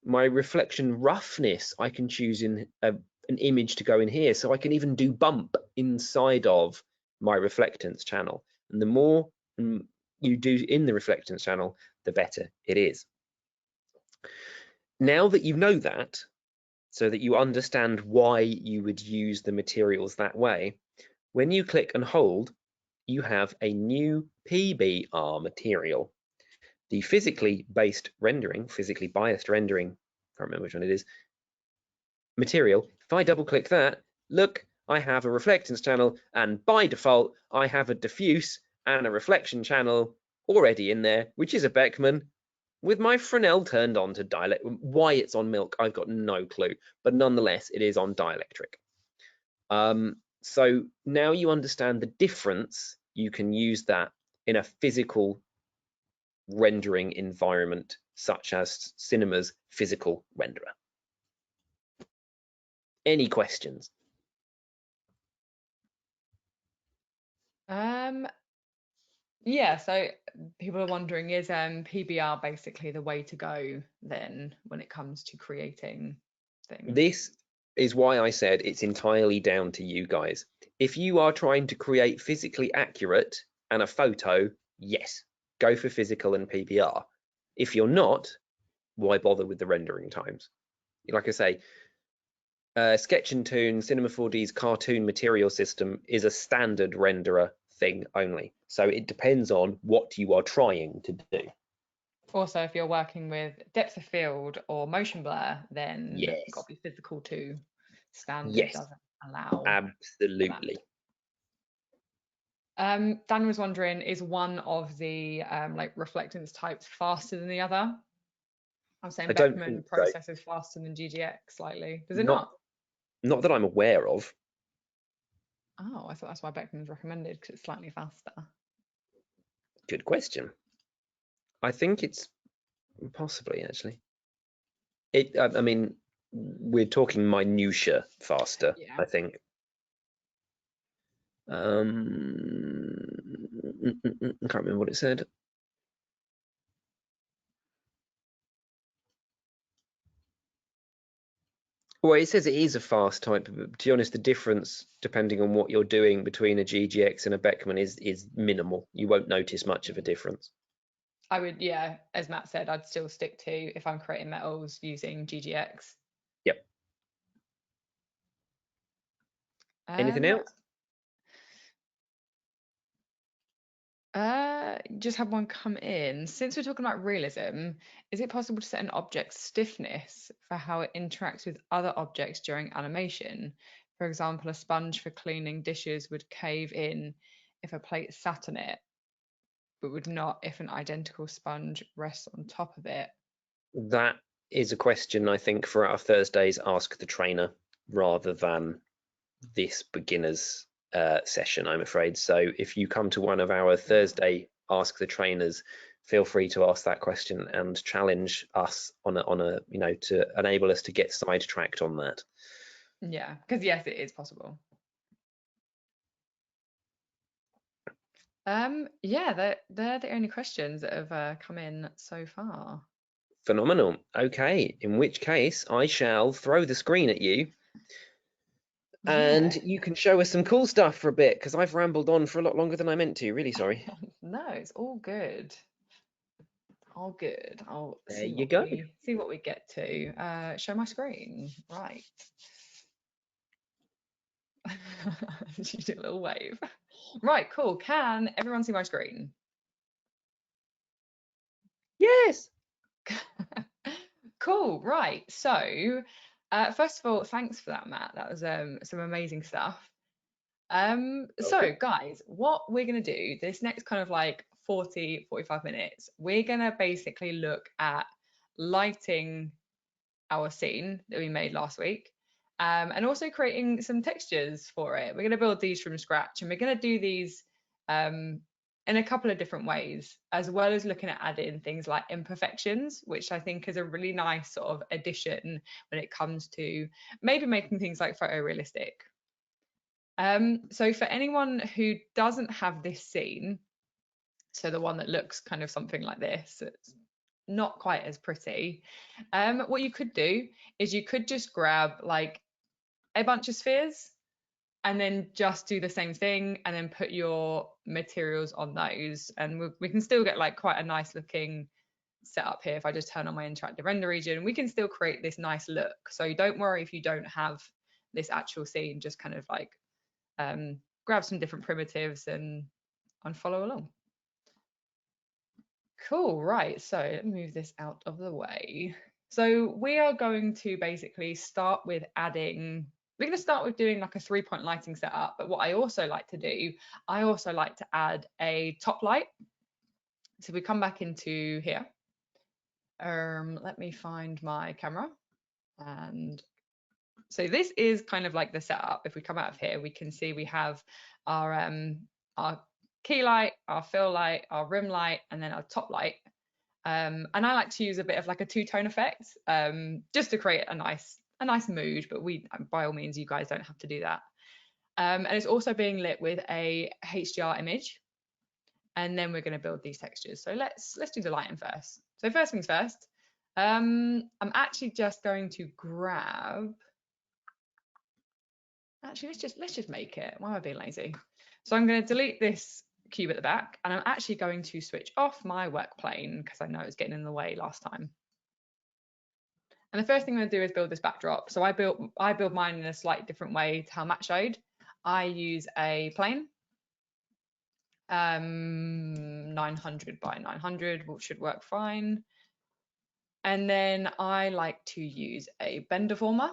My reflection roughness, I can choose in an image to go in here. So I can even do bump inside of my reflectance channel. And the more you do in the reflectance channel, the better it is. Now that you know that, so that you understand why you would use the materials that way, when you click and hold, you have a new PBR material. The physically based rendering, physically biased rendering, can't remember which one it is, material. If I double click that, look, I have a reflectance channel, and by default, I have a diffuse and a reflection channel already in there, which is a Beckman with my Fresnel turned on to dielectric. Why it's on milk, I've got no clue, but nonetheless, it is on dielectric. So now you understand the difference. You can use that in a physical rendering environment, such as cinema's physical renderer. Any questions? Yeah, so people are wondering, is PBR basically the way to go then when it comes to creating things? This is why I said it's entirely down to you guys. If you are trying to create physically accurate and a photo, yes, go for physical and PBR. If you're not, why bother with the rendering times? Like I say, Sketch and Toon, Cinema 4D's cartoon material system is a standard renderer thing only. So it depends on what you are trying to do. Also, if you're working with depth of field or motion blur, then Yes. you've got to be physical too. Standard Yes, doesn't allow. absolutely. Dan was wondering, is one of the like reflectance types faster than the other? I was saying Beckman processes faster than GGX slightly. Does it not? Not that I'm aware of. Oh, I thought that's why Beckman's recommended, because it's slightly faster. Good question. I think it's possibly actually. I mean, we're talking minutia faster, Yeah. I think. I can't remember what it said. Well, it says it is a fast type, but to be honest, the difference, depending on what you're doing between a GGX and a Beckman, is minimal. You won't notice much of a difference. I would, yeah, as Matt said, I'd still stick to, if I'm creating metals, using GGX. Yep. Anything else? Just had one come in. Since we're talking about realism, is it possible to set an object's stiffness for how it interacts with other objects during animation? For example, a sponge for cleaning dishes would cave in if a plate sat on it, but would not if an identical sponge rests on top of it. That is a question, I think, for our Thursday's Ask the Trainer rather than this beginner's session, I'm afraid. So if you come to one of our Thursday Ask the Trainers, feel free to ask that question and challenge us on a to enable us to get sidetracked on that. Yeah, because yes, it is possible. Yeah, they're the only questions that have come in so far. Phenomenal. Okay, in which case I shall throw the screen at you and Yeah. you can show us some cool stuff for a bit, because I've rambled on for a lot longer than I meant to. Really sorry. No, it's all good. All good. I'll There see you what go. we get to. Show my screen. Right. You do a little wave. Right, cool. Can everyone see my screen? Yes. Cool. Right. So, first of all, thanks for that, Matt. That was some amazing stuff. So Welcome. guys, what we're going to do this next kind of like 45 minutes, we're going to basically look at lighting our scene that we made last week, and also creating some textures for it. We're going to build these from scratch, and we're going to do these in a couple of different ways, as well as looking at adding things like imperfections, which I think is a really nice sort of addition when it comes to maybe making things like photorealistic. So for anyone who doesn't have this scene, so the one that looks kind of something like this, it's not quite as pretty. What you could do is you could just grab like a bunch of spheres and then just do the same thing and then put your materials on those. And we can still get like quite a nice looking setup here. If I just turn on my interactive render region, we can still create this nice look. So don't worry if you don't have this actual scene, just kind of like grab some different primitives and follow along. Cool, right, so let me move this out of the way. So we are going to basically start with we're going to start with doing like a 3-point lighting setup, but what I also like to do, I also like to add a top light. So we come back into here. Let me find my camera. And so this is kind of like the setup. If we come out of here, we can see we have our key light, our fill light, our rim light, and then our top light. And I like to use a bit of like a two-tone effect, just to create a nice mood, but by all means, you guys don't have to do that. And it's also being lit with a HDR image. And then we're going to build these textures. So let's do the lighting first. So first things first, I'm actually just going to grab, actually let's just make it. Why am I being lazy? So I'm going to delete this cube at the back, and I'm actually going to switch off my work plane because I know it was getting in the way last time. And the first thing I'm going to do is build this backdrop. So I build mine in a slightly different way to how Matt showed. I use a plane, 900 by 900, which should work fine. And then I like to use a bend deformer,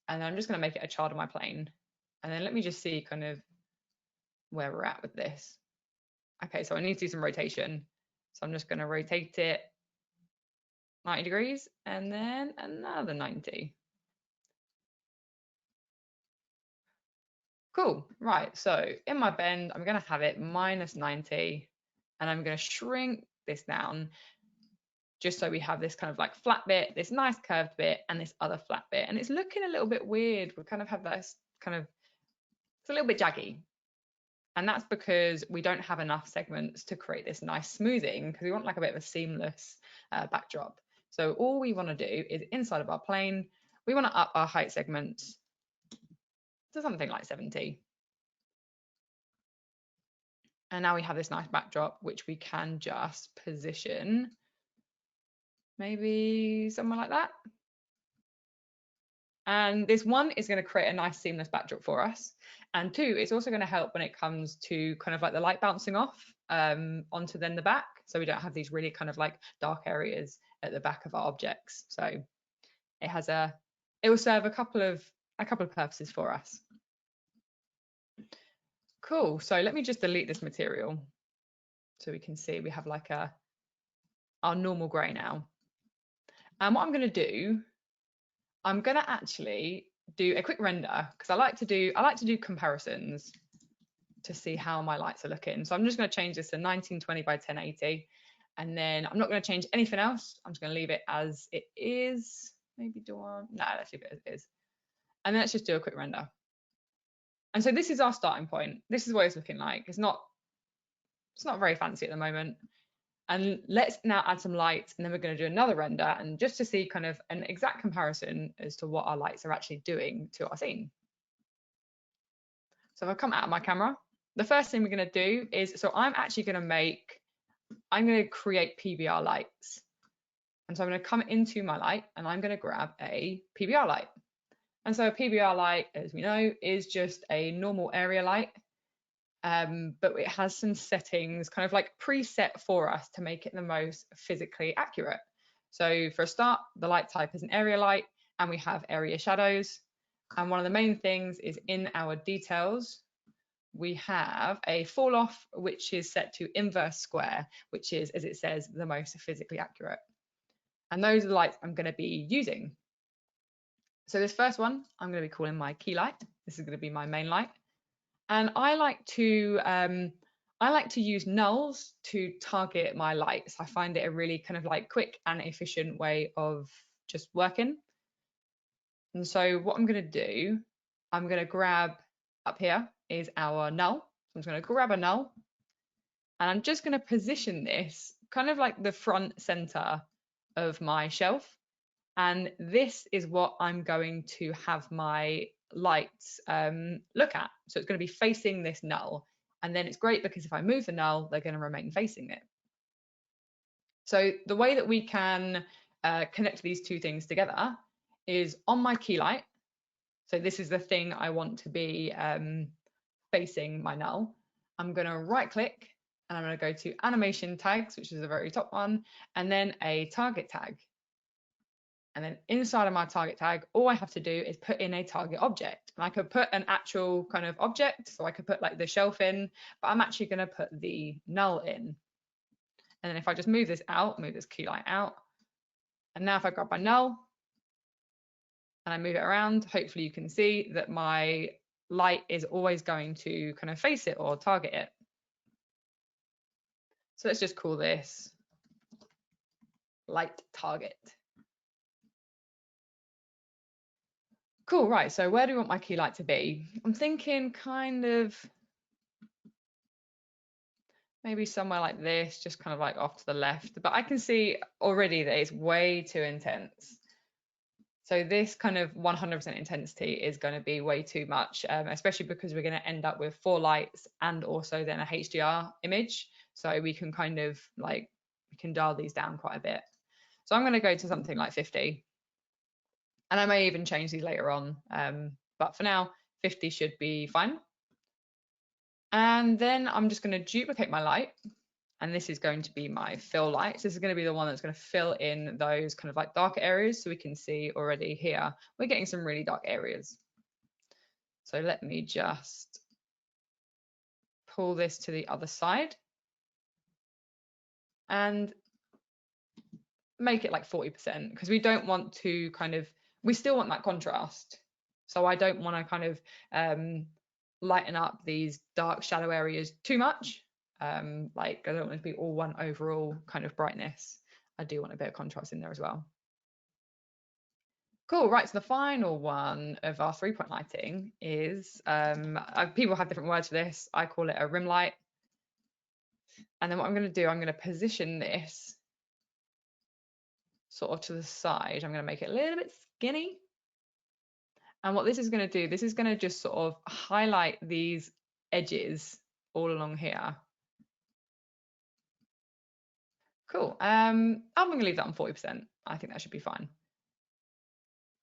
and I'm just going to make it a child of my plane. And then let me just see kind of where we're at with this. Okay, so I need to do some rotation. So I'm just going to rotate it 90 degrees and then another 90. Cool, right, so in my bend, I'm going to have it minus 90, and I'm going to shrink this down just so we have this kind of like flat bit, this nice curved bit, and this other flat bit. And it's looking a little bit weird. We kind of have this kind of, it's a little bit jaggy. And that's because we don't have enough segments to create this nice smoothing, because we want like a bit of a seamless backdrop. So all we want to do is inside of our plane, we want to up our height segments to something like 70. And now we have this nice backdrop, which we can just position maybe somewhere like that. And this one is going to create a nice seamless backdrop for us. And two, it's also going to help when it comes to kind of like the light bouncing off onto then the back. So we don't have these really kind of like dark areas at the back of our objects. So it will serve a couple of purposes for us. Cool. So let me just delete this material so we can see we have like our normal gray now. And what I'm going to do, I'm going to actually do a quick render, because I like to do comparisons to see how my lights are looking. So I'm just going to change this to 1920 by 1080, and then I'm not going to change anything else. I'm just going to leave it as it is. Maybe do one. No, let's leave it as it is. And then let's just do a quick render. And so this is our starting point. This is what it's looking like. It's not very fancy at the moment. And let's now add some lights, and then we're going to do another render, and just to see kind of an exact comparison as to what our lights are actually doing to our scene. So if I come out of my camera, the first thing we're going to do is, so I'm going to create PBR lights. And so I'm going to come into my light and I'm going to grab a PBR light. And so a PBR light, as we know, is just a normal area light, but it has some settings kind of like preset for us to make it the most physically accurate. So for a start, the light type is an area light and we have area shadows. And one of the main things is in our details, we have a fall off, which is set to inverse square, which is, as it says, the most physically accurate. And those are the lights I'm going to be using. So this first one, I'm going to be calling my key light. This is going to be my main light. And I like to use nulls to target my lights. I find it a really kind of like quick and efficient way of just working. And so what I'm going to do, I'm going to grab, up here is our null. So I'm just going to grab a null and I'm just going to position this kind of like the front center of my shelf. And this is what I'm going to have my lights look at. So it's going to be facing this null. And then it's great because if I move the null, they're going to remain facing it. So the way that we can connect these two things together is on my key light. So this is the thing I want to be facing my null. I'm going to right click and I'm going to go to animation tags, which is the very top one, and then a target tag. And then inside of my target tag, all I have to do is put in a target object. And I could put an actual kind of object, so I could put like the shelf in, but I'm actually going to put the null in. And then if I just move this out, move this key light out, and now if I grab my null and I move it around, hopefully you can see that my light is always going to kind of face it or target it. So let's just call this light target. Cool, right, so where do we want my key light to be? I'm thinking kind of maybe somewhere like this, just kind of like off to the left, but I can see already that it's way too intense. So this kind of 100% intensity is going to be way too much, especially because we're going to end up with 4 lights and also then a HDR image. So we can kind of like, we can dial these down quite a bit. So I'm going to go to something like 50. And I may even change these later on, but for now, 50 should be fine. And then I'm just going to duplicate my light. And this is going to be my fill light. So this is going to be the one that's going to fill in those kind of like darker areas. So we can see already here, we're getting some really dark areas. So let me just pull this to the other side and make it like 40% because we don't want to kind of, we still want that contrast. So I don't want to kind of lighten up these dark shadow areas too much. Like I don't want it to be all one overall kind of brightness. I do want a bit of contrast in there as well. Cool, right, so the final one of our 3-point lighting is, people have different words for this. I call it a rim light. And then what I'm going to do, I'm going to position this sort of to the side. I'm going to make it a little bit skinny. And what this is going to do, this is going to just sort of highlight these edges all along here. Cool. I'm going to leave that on 40%. I think that should be fine.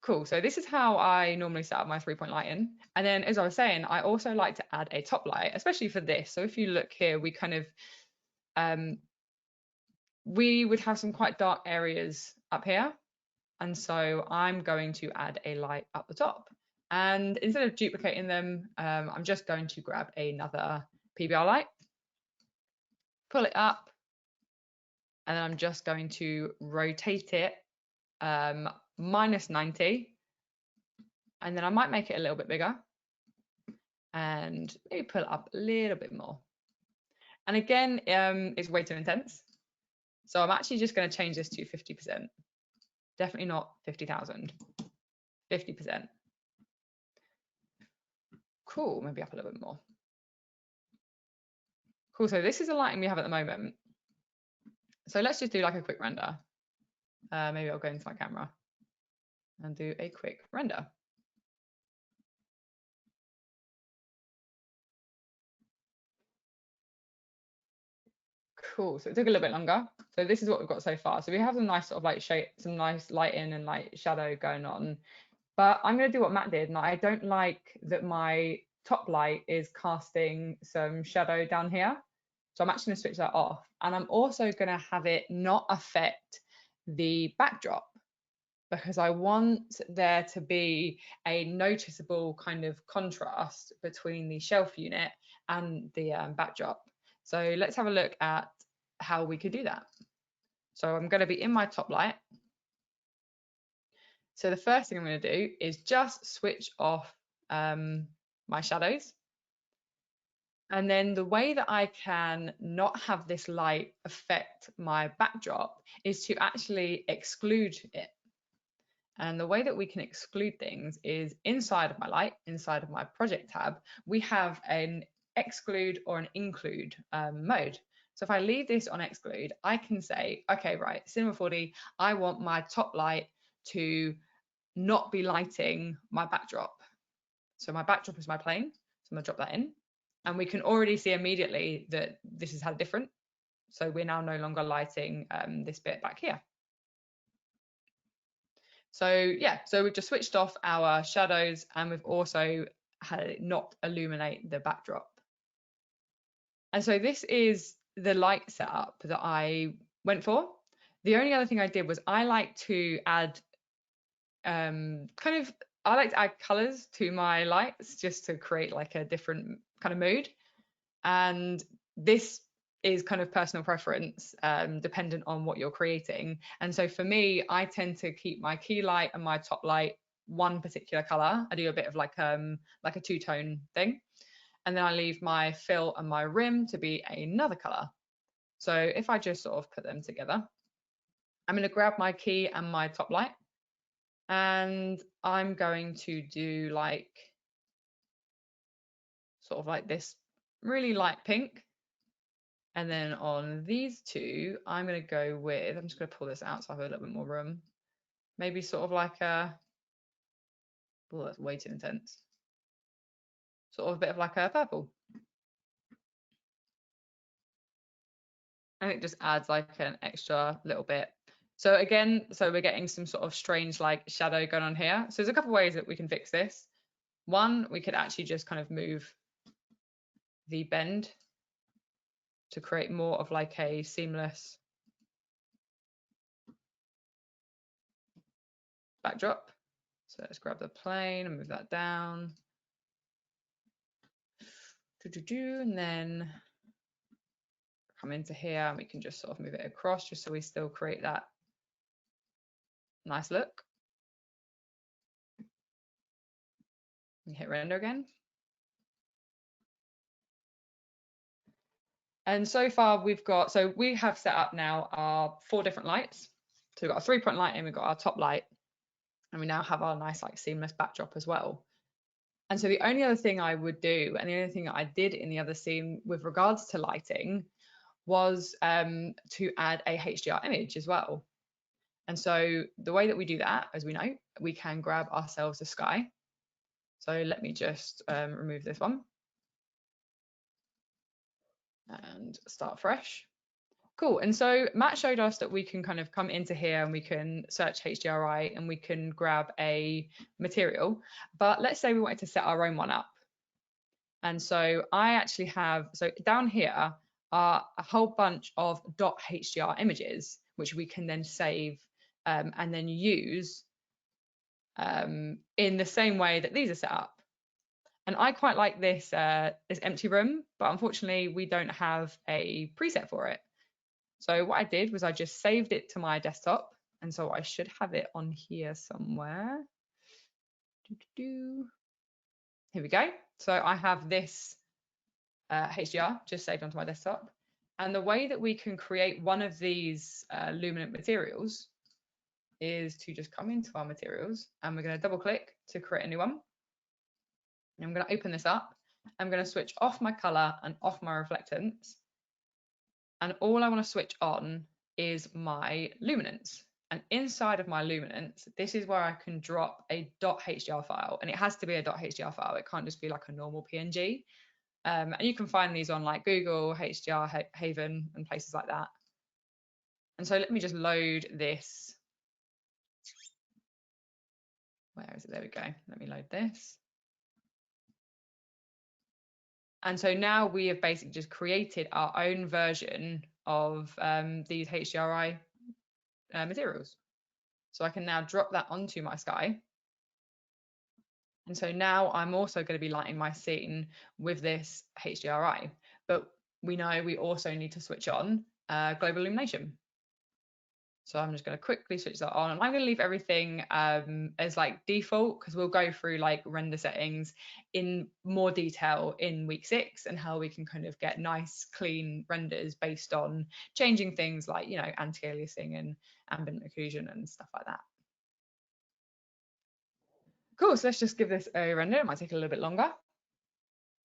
Cool. So this is how I normally set up my 3-point lighting. And then as I was saying, I also like to add a top light, especially for this. So if you look here, we kind of, we would have some quite dark areas up here. And so I'm going to add a light up the top. And instead of duplicating them, I'm just going to grab another PBR light, pull it up, and then I'm just going to rotate it minus 90. And then I might make it a little bit bigger and maybe pull it up a little bit more. And again, it's way too intense. So I'm actually just going to change this to 50%. Definitely not 50,000, 50%. Cool, maybe up a little bit more. Cool, so this is the lighting we have at the moment. So let's just do like a quick render. Maybe I'll go into my camera and do a quick render. Cool, so it took a little bit longer. So this is what we've got so far. So we have some nice sort of like shape, some nice lighting and like shadow going on. But I'm going to do what Matt did. And I don't like that my top light is casting some shadow down here. So I'm actually going to switch that off. And I'm also going to have it not affect the backdrop, because I want there to be a noticeable kind of contrast between the shelf unit and the backdrop. So let's have a look at how we could do that. So I'm going to be in my top light. So the first thing I'm going to do is just switch off my shadows. And then the way that I can not have this light affect my backdrop is to actually exclude it. And the way that we can exclude things is inside of my light, inside of my project tab, we have an exclude or an include mode. So if I leave this on exclude, I can say, okay, right, Cinema 4D, I want my top light to not be lighting my backdrop. So my backdrop is my plane. So I'm gonna drop that in. And we can already see immediately that this has had a different. So we're now no longer lighting this bit back here. So yeah, so we've just switched off our shadows and we've also had it not illuminate the backdrop. And so this is the light setup that I went for. The only other thing I did was I like to add I like to add colors to my lights just to create like a different kind of mood. And this is kind of personal preference, dependent on what you're creating. And so for me, I tend to keep my key light and my top light one particular color. I do a bit of like a two-tone thing. And then I leave my fill and my rim to be another color. So if I just sort of put them together, I'm going to grab my key and my top light. And I'm going to do like sort of like this really light pink. And then on these two, I'm going to go with, I'm just going to pull this out so I have a little bit more room. Maybe sort of like a, oh, that's way too intense. Sort of a bit of like a purple. And it just adds like an extra little bit. So again, so we're getting some sort of strange like shadow going on here. So there's a couple of ways that we can fix this. One, we could actually just kind of move the bend to create more of like a seamless backdrop. So let's grab the plane and move that down. And then come into here and we can just sort of move it across just so we still create that nice look. And hit render again. And so far we've got, so we have set up now our 4 different lights. So we've got a 3-point light and we've got our top light. And we now have our nice like seamless backdrop as well. And so the only other thing I would do, and the only thing that I did in the other scene with regards to lighting, was to add a HDR image as well. And so the way that we do that, as we know, we can grab ourselves a sky. So let me just remove this one and start fresh. Cool. And so Matt showed us that we can kind of come into here and we can search HDRI and we can grab a material. But let's say we wanted to set our own one up. And so I actually have, so down here are a whole bunch of .hdr images, which we can then save and then use in the same way that these are set up. And I quite like this, this empty room, but unfortunately we don't have a preset for it. So what I did was I just saved it to my desktop. And so I should have it on here somewhere. Here we go. So I have this HDR just saved onto my desktop. And the way that we can create one of these luminant materials is to just come into our materials and we're going to double click to create a new one. And I'm going to open this up. I'm going to switch off my color and off my reflectance. And all I want to switch on is my luminance. And inside of my luminance, this is where I can drop a .hdr file. And it has to be a .hdr file. It can't just be like a normal PNG. And you can find these on like Google, HDR Haven, and places like that. And so let me just load this. Where is it? There we go. Let me load this. And so now we have basically just created our own version of these HDRI materials. So I can now drop that onto my sky. And so now I'm also going to be lighting my scene with this HDRI. But we know we also need to switch on global illumination. So I'm just going to quickly switch that on, and I'm going to leave everything as like default, because we'll go through like render settings in more detail in week 6 and how we can kind of get nice clean renders based on changing things like, you know, anti-aliasing and ambient occlusion and stuff like that. Cool, so let's just give this a render. It might take a little bit longer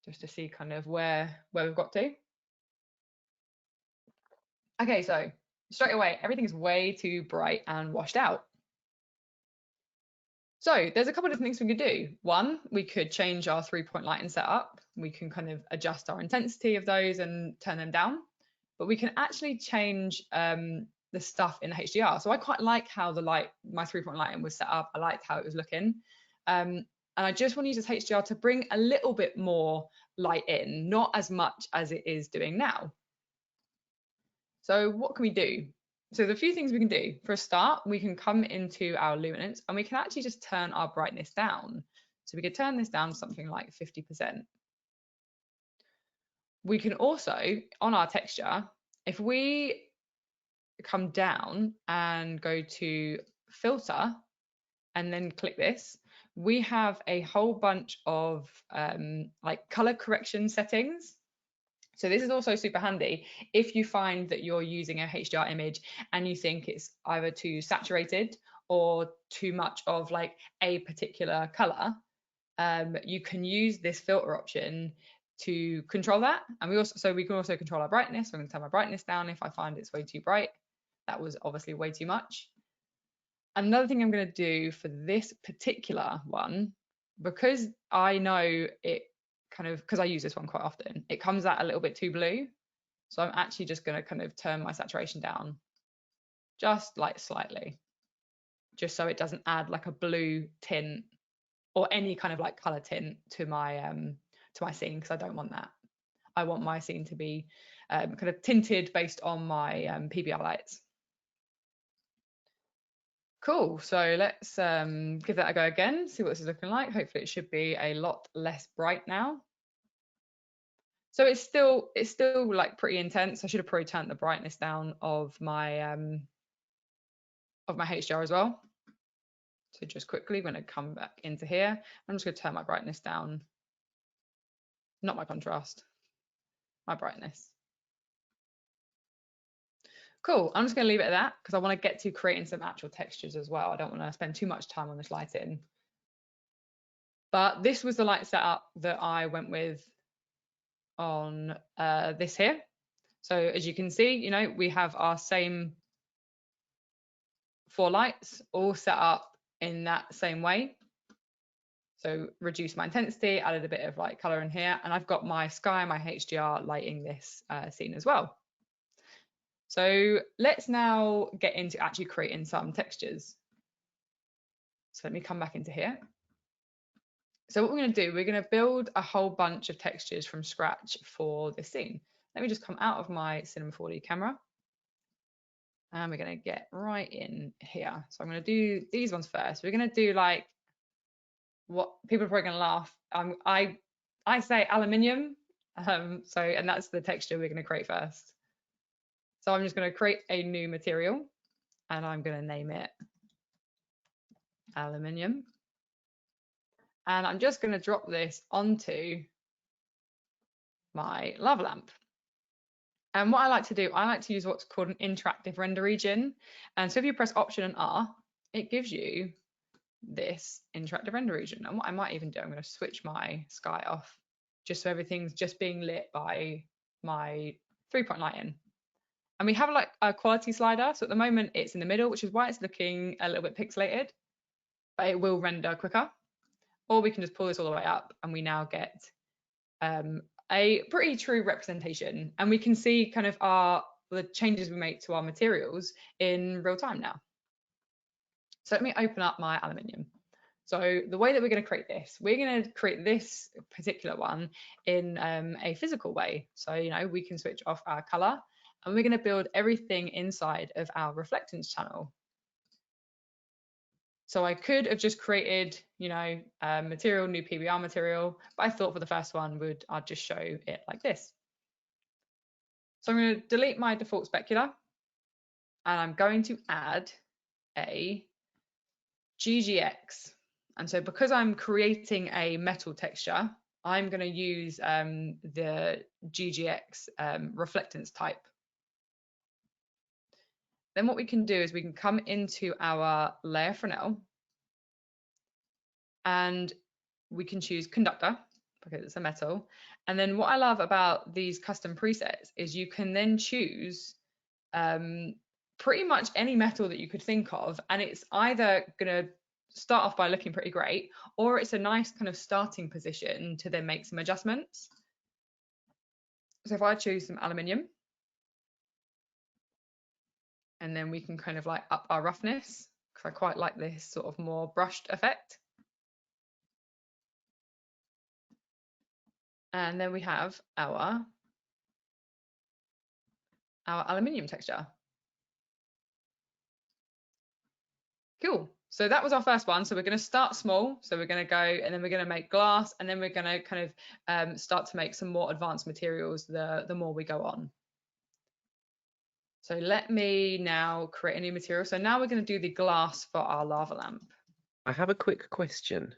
just to see kind of where we've got to. Okay, so straight away, everything is way too bright and washed out. So there's a couple of different things we could do. One, we could change our 3-point lighting setup. We can kind of adjust our intensity of those and turn them down. But we can actually change the stuff in the HDR. So I quite like how my 3-point lighting was set up. I liked how it was looking. And I just want to use this HDR to bring a little bit more light in, not as much as it is doing now. So what can we do? So the few things we can do. For a start, we can come into our luminance and we can actually just turn our brightness down. So we could turn this down to something like 50%. We can also, on our texture, if we come down and go to filter and then click this, we have a whole bunch of like color correction settings. So this is also super handy if you find that you're using a HDR image and you think it's either too saturated or too much of like a particular color. You can use this filter option to control that. And we can also control our brightness. I'm going to turn my brightness down if I find it's way too bright. That was obviously way too much. Another thing I'm going to do for this particular one, because I know it kind of, because I use this one quite often, it comes out a little bit too blue. So I'm actually just going to kind of turn my saturation down just like slightly, just so it doesn't add like a blue tint or any kind of like color tint to my scene, because I don't want that. I want my scene to be kind of tinted based on my PBR lights. Cool, so let's give that a go again, see what this is looking like. Hopefully it should be a lot less bright now. So it's still like pretty intense. I should have probably turned the brightness down of my HDR as well. So just quickly, we're going to come back into here. I'm just going to turn my brightness down, not my contrast, my brightness. Cool, I'm just going to leave it at that because I want to get to creating some actual textures as well. I don't want to spend too much time on this lighting. But this was the light setup that I went with on this here. So as you can see, you know, we have our same 4 lights all set up in that same way. So reduce my intensity, added a bit of like color in here, and I've got my sky, my HDR lighting this scene as well. So let's now get into actually creating some textures. So let me come back into here. So what we're going to do, we're going to build a whole bunch of textures from scratch for this scene. Let me just come out of my Cinema 4D camera. And we're going to get right in here. So I'm going to do these ones first. We're going to do like what people are probably going to laugh. I say aluminium. And that's the texture we're going to create first. So I'm just going to create a new material and I'm going to name it aluminium. And I'm just going to drop this onto my lava lamp. And what I like to do, I like to use what's called an interactive render region. And so if you press Option and R, it gives you this interactive render region. And what I might even do, I'm going to switch my sky off just so everything's just being lit by my 3-point lighting. And we have like a quality slider. So at the moment it's in the middle, which is why it's looking a little bit pixelated, but it will render quicker. Or we can just pull this all the way up and we now get a pretty true representation, and we can see kind of the changes we make to our materials in real time now. So let me open up my aluminium. So the way that we're going to create this, we're going to create this particular one in a physical way. So, you know, we can switch off our color and we're going to build everything inside of our reflectance channel. So I could have just created, you know, material, new PBR material, but I thought for the first one I'd just show it like this. So I'm going to delete my default specular and I'm going to add a GGX. And so because I'm creating a metal texture, I'm going to use the GGX reflectance type. Then what we can do is we can come into our layer Fresnel and we can choose conductor because it's a metal. And then what I love about these custom presets is you can then choose pretty much any metal that you could think of, and it's either going to start off by looking pretty great, or it's a nice kind of starting position to then make some adjustments. So if I choose some aluminium, and then we can kind of like up our roughness, because I quite like this sort of more brushed effect. And then we have our aluminium texture. Cool. So that was our first one. So we're going to start small. So we're going to go and then we're going to make glass, and then we're going to kind of start to make some more advanced materials the more we go on. So let me now create a new material. So now we're going to do the glass for our lava lamp. I have a quick question.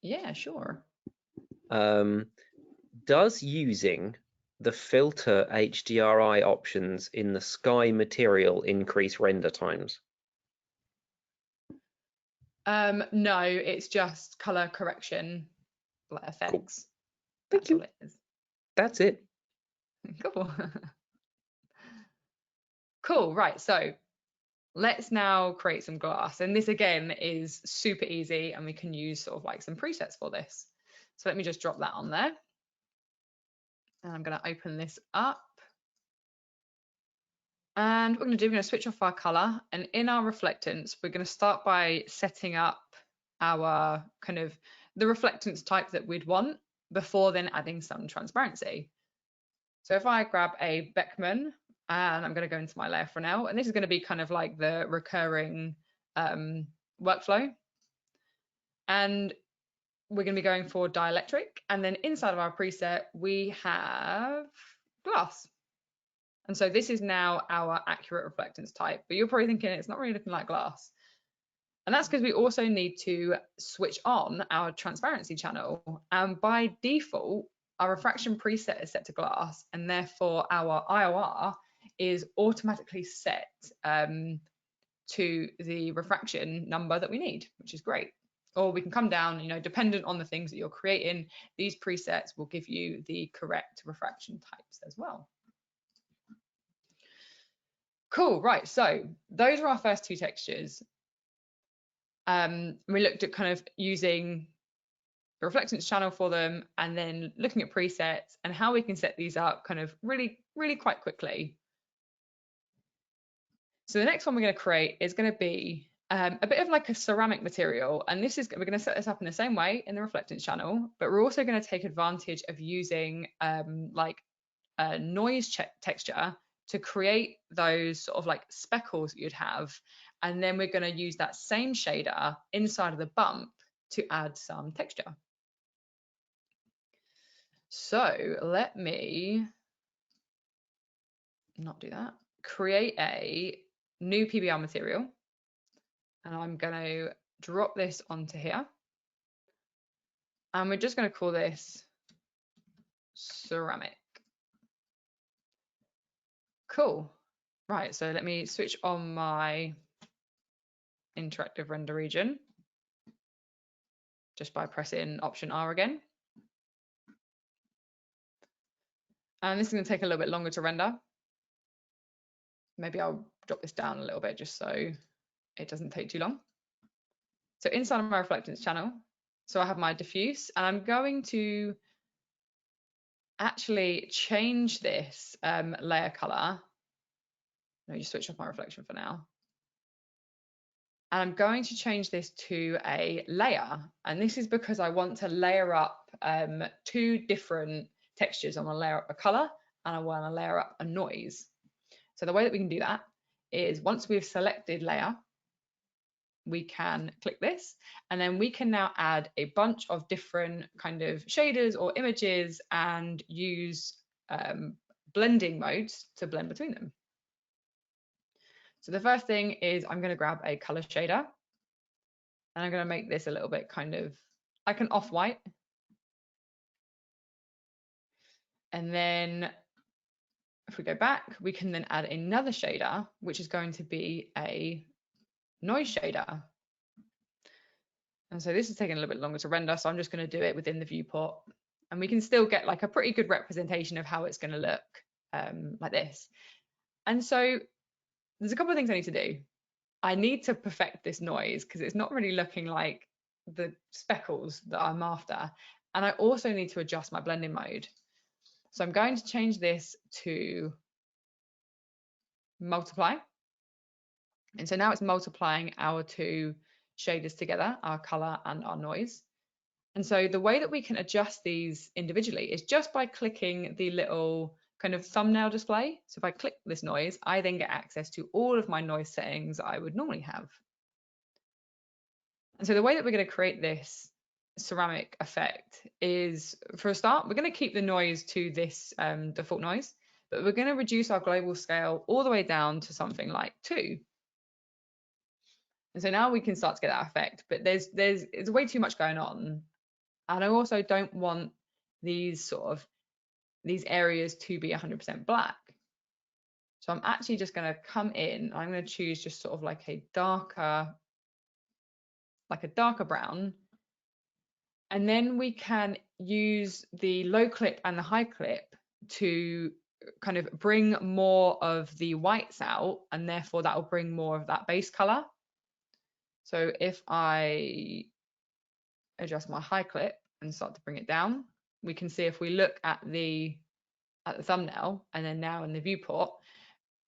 Yeah, sure. Does using the filter HDRI options in the sky material increase render times? No, it's just color correction effects. Cool. That's all it is. That's it. Cool. Cool, right, so let's now create some glass. And this again is super easy, and we can use sort of like some presets for this. So let me just drop that on there. And I'm going to open this up. And what we're going to do, we're going to switch off our color. And in our reflectance, we're going to start by setting up our kind of the reflectance type that we'd want before then adding some transparency. So if I grab a Beckman, and I'm going to go into my layer Fresnel, and this is going to be kind of like the recurring workflow. And we're going to be going for dielectric. And then inside of our preset, we have glass. And so this is now our accurate reflectance type, but you're probably thinking it's not really looking like glass. And that's because we also need to switch on our transparency channel. And by default, our refraction preset is set to glass, and therefore our IOR is automatically set to the refraction number that we need, which is great. Or we can come down, you know, dependent on the things that you're creating, these presets will give you the correct refraction types as well. Cool, right, so those are our first two textures. We looked at kind of using the reflectance channel for them, and then looking at presets and how we can set these up kind of really quite quickly. So the next one we're going to create is going to be a bit of like a ceramic material, and this is, we're going to set this up in the same way in the reflectance channel, but we're also going to take advantage of using like a noise texture to create those sort of like speckles that you'd have, and then we're going to use that same shader inside of the bump to add some texture. So let me not do that. Create a new PBR material, and I'm going to drop this onto here, and we're just going to call this ceramic. Cool. Right, so let me switch on my interactive render region just by pressing Option R again. And this is going to take a little bit longer to render. Maybe I'll drop this down a little bit just so it doesn't take too long. So inside of my reflectance channel, so I have my diffuse, and I'm going to actually change this layer color. Let me just switch off my reflection for now. And I'm going to change this to a layer. And this is because I want to layer up two different textures. I want to layer up a color and I want to layer up a noise. So the way that we can do that is once we've selected layer, we can click this, and then we can now add a bunch of different kind of shaders or images and use blending modes to blend between them. So the first thing is I'm going to grab a color shader, and I'm going to make this a little bit kind of like an off-white. And then if we go back, we can then add another shader, which is going to be a noise shader. And so this is taking a little bit longer to render, so I'm just going to do it within the viewport. And we can still get like a pretty good representation of how it's going to look like this. And so there's a couple of things I need to do. I need to perfect this noise because it's not really looking like the speckles that I'm after. And I also need to adjust my blending mode. So I'm going to change this to multiply. And so now it's multiplying our two shaders together, our color and our noise. And so the way that we can adjust these individually is just by clicking the little kind of thumbnail display. So if I click this noise, I then get access to all of my noise settings I would normally have. And so the way that we're going to create this ceramic effect is, for a start, we're going to keep the noise to this default noise, but we're going to reduce our global scale all the way down to something like 2. And so now we can start to get that effect, but it's way too much going on. And I also don't want these areas to be 100% black. So I'm actually just going to come in, I'm going to choose just sort of like a darker brown. And then we can use the low clip and the high clip to kind of bring more of the whites out, and therefore that will bring more of that base color. So if I adjust my high clip and start to bring it down, we can see if we look at the thumbnail and then now in the viewport,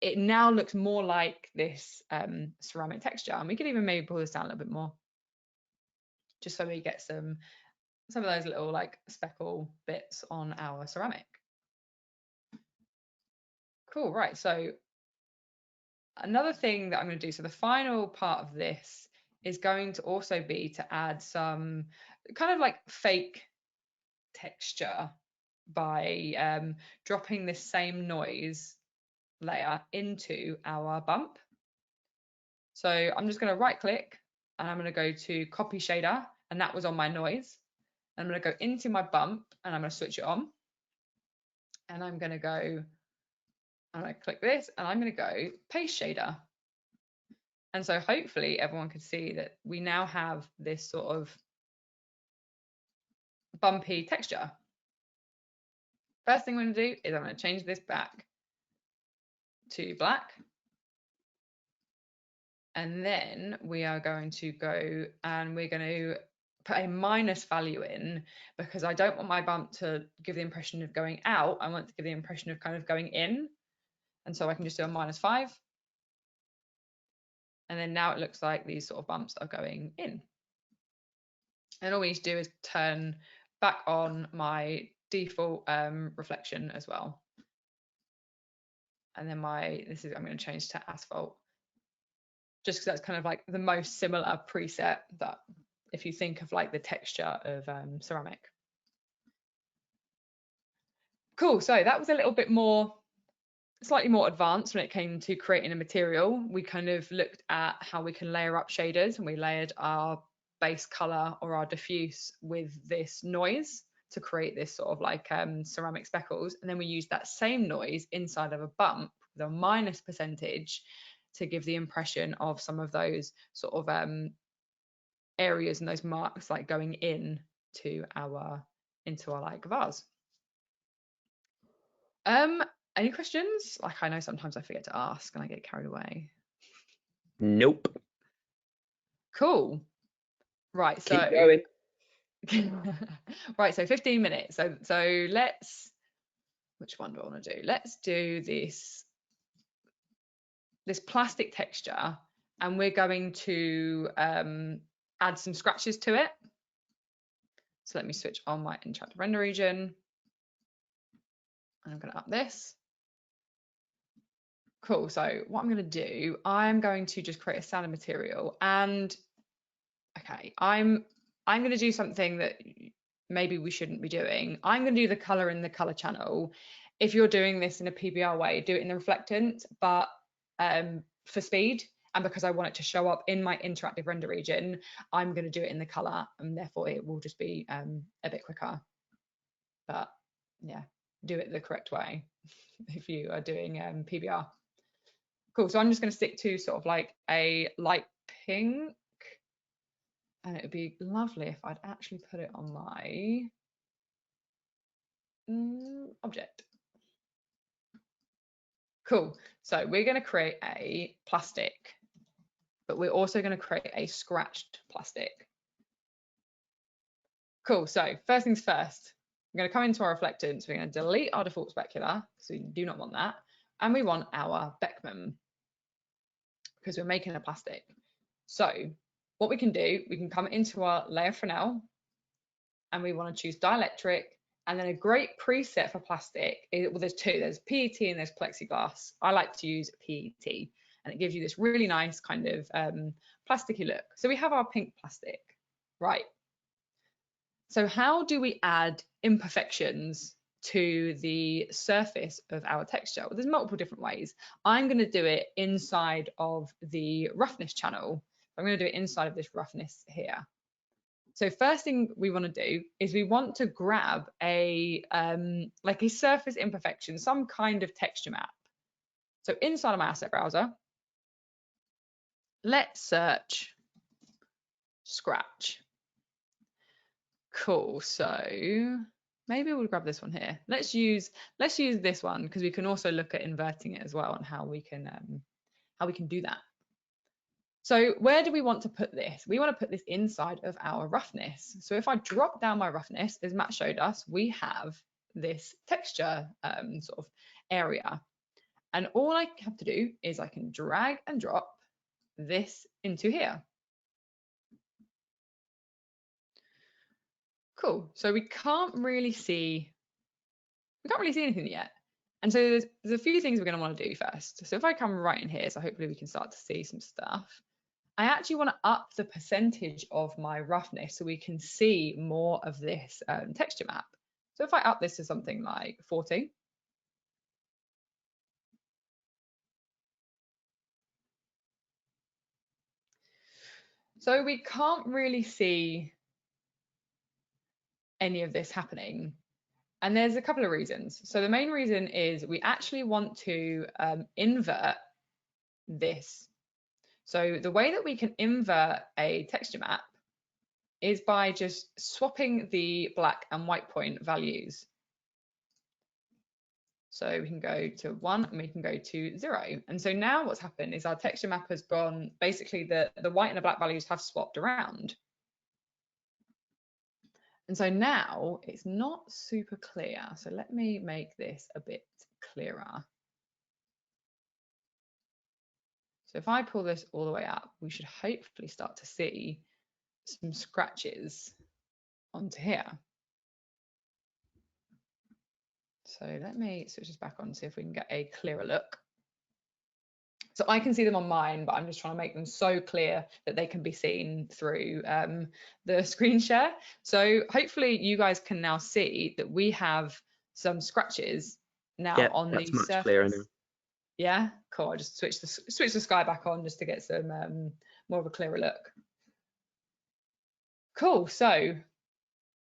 it now looks more like this ceramic texture. And we can even maybe pull this down a little bit more, just so we get some of those little like speckle bits on our ceramic. Cool, right, so another thing that I'm going to do, so the final part of this is going to also be to add some kind of like fake texture by dropping this same noise layer into our bump. So I'm just going to right click and I'm going to go to copy shader, and that was on my noise. I'm going to go into my bump and I'm going to switch it on, and I'm going to click this and I'm going to go paste shader. And so hopefully everyone can see that we now have this sort of bumpy texture. First thing I'm going to do is I'm going to change this back to black. And then we are going to go and we're going to put a minus value in, because I don't want my bump to give the impression of going out. I want to give the impression of kind of going in. And so I can just do a -5. And then now it looks like these sort of bumps are going in. And all we need to do is turn back on my default reflection as well. And then I'm going to change to asphalt, just because that's kind of like the most similar preset that if you think of like the texture of ceramic. Cool, so that was a little bit more, slightly more advanced when it came to creating a material. We kind of looked at how we can layer up shaders, and we layered our base color or our diffuse with this noise to create this sort of like ceramic speckles. And then we used that same noise inside of a bump with a minus percentage to give the impression of some of those sort of areas and those marks like going into our like vase. Any questions? Like, I know sometimes I forget to ask and I get carried away. Nope. Cool. Right, so keep going. right, so 15 minutes. So let's which one do I want to do? Let's do this plastic texture, and we're going to add some scratches to it. So let me switch on my interactive render region. And I'm going to up this. Cool. So what I'm going to do, I'm going to just create a standard material. And okay, I'm going to do something that maybe we shouldn't be doing. I'm going to do the color in the color channel. If you're doing this in a PBR way, do it in the reflectant, but for speed and because I want it to show up in my interactive render region, I'm going to do it in the color, and therefore it will just be a bit quicker. But yeah, do it the correct way if you are doing PBR. Cool. So I'm just going to stick to sort of like a light pink, and it would be lovely if I'd actually put it on my object. Cool. So we're going to create a plastic, but we're also going to create a scratched plastic. Cool. So first things first, we're going to come into our reflectance. We're going to delete our default specular, so we do not want that. And we want our Beckman because we're making a plastic. So what we can do, we can come into our layer Fresnel, and we want to choose dielectric. And then a great preset for plastic, well, there's two, there's PET and there's plexiglass. I like to use PET, and it gives you this really nice kind of plasticky look. So we have our pink plastic, right? So how do we add imperfections to the surface of our texture? Well, there's multiple different ways. I'm going to do it inside of the roughness channel. I'm going to do it inside of this roughness here. So first thing we want to do is we want to grab a like a surface imperfection, some kind of texture map. So inside of my asset browser, let's search scratch. Cool. So maybe we'll grab this one here. Let's use this one because we can also look at inverting it as well and how we can do that. So where do we want to put this? We want to put this inside of our roughness. So if I drop down my roughness, as Matt showed us, we have this texture sort of area. And all I have to do is I can drag and drop this into here. Cool. So we can't really see anything yet. And so there's a few things we're going to want to do first. So if I come right in here, so hopefully we can start to see some stuff. I actually want to up the percentage of my roughness so we can see more of this texture map. So if I up this to something like 40, so we can't really see any of this happening. And there's a couple of reasons. So the main reason is we actually want to invert this. So the way that we can invert a texture map is by just swapping the black and white point values. So we can go to 1 and we can go to 0. And so now what's happened is our texture map has gone, basically the white and the black values have swapped around. And so now it's not super clear. So let me make this a bit clearer. So if I pull this all the way up, we should hopefully start to see some scratches onto here. So let me switch this back on and see if we can get a clearer look. So I can see them on mine, but I'm just trying to make them so clear that they can be seen through the screen share. So hopefully you guys can now see that we have some scratches now on the surface. Much clearer now. Yeah, cool. I just switch the sky back on just to get some more of a clearer look. Cool. So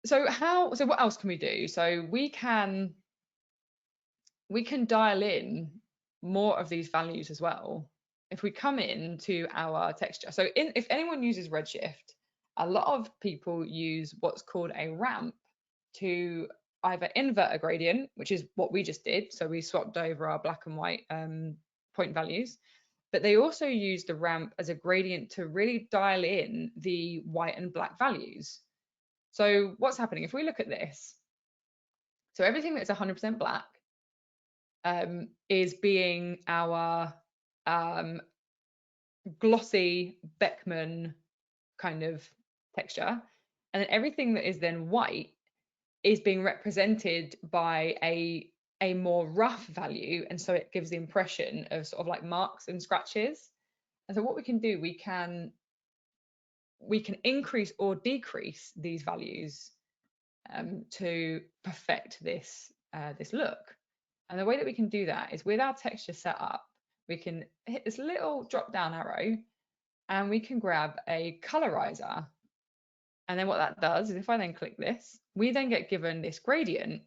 what else can we do? So we can dial in more of these values as well. If we come into our texture, so if anyone uses Redshift, a lot of people use what's called a ramp to either invert a gradient, which is what we just did. So we swapped over our black and white point values, but they also use the ramp as a gradient to really dial in the white and black values. So what's happening if we look at this? So everything that's 100% black is being our glossy Beckman kind of texture, and then everything that is then white is being represented by a more rough value, and so it gives the impression of sort of like marks and scratches. And so what we can do, we can increase or decrease these values to perfect this this look. And the way that we can do that is with our texture set up, we can hit this little drop down arrow and we can grab a colorizer. And then what that does is if I then click this, we then get given this gradient.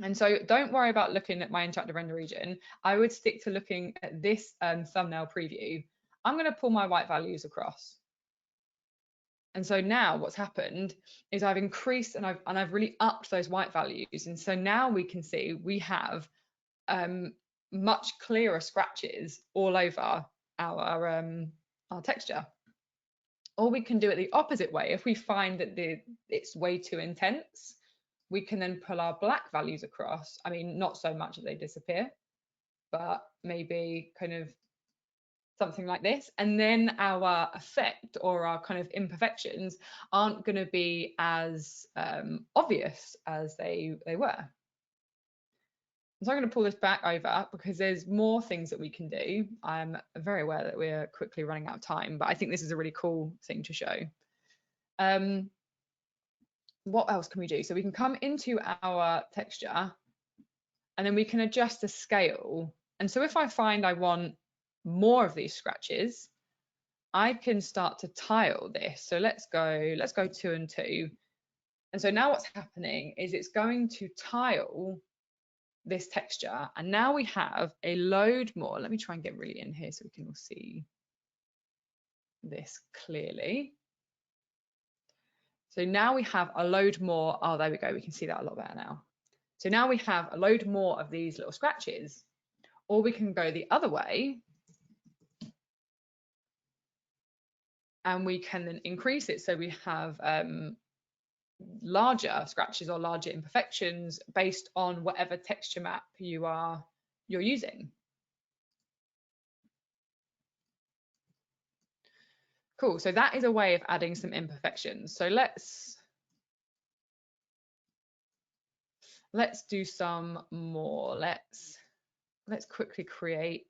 And so don't worry about looking at my interactive render region. I would stick to looking at this thumbnail preview. I'm going to pull my white values across. And so now what's happened is I've increased and I've really upped those white values. And so now we can see we have much clearer scratches all over our texture. Or we can do it the opposite way. If we find that it's way too intense, we can then pull our black values across. I mean, not so much that they disappear, but maybe kind of something like this. And then our effect or our kind of imperfections aren't going to be as obvious as they were. So I'm going to pull this back over because there's more things that we can do. I'm very aware that we're quickly running out of time, but I think this is a really cool thing to show. What else can we do? So we can come into our texture and then we can adjust the scale. And so if I find I want more of these scratches, I can start to tile this. So let's go 2 and 2. And so now what's happening is it's going to tile this texture. And now we have a load more. Let me try and get really in here so we can all see this clearly. So now we have a load more. Oh, there we go. We can see that a lot better now. So now we have a load more of these little scratches, or we can go the other way and we can then increase it. So we have larger scratches or larger imperfections based on whatever texture map you're using. Cool, so that is a way of adding some imperfections. So let's do some more. Let's quickly create.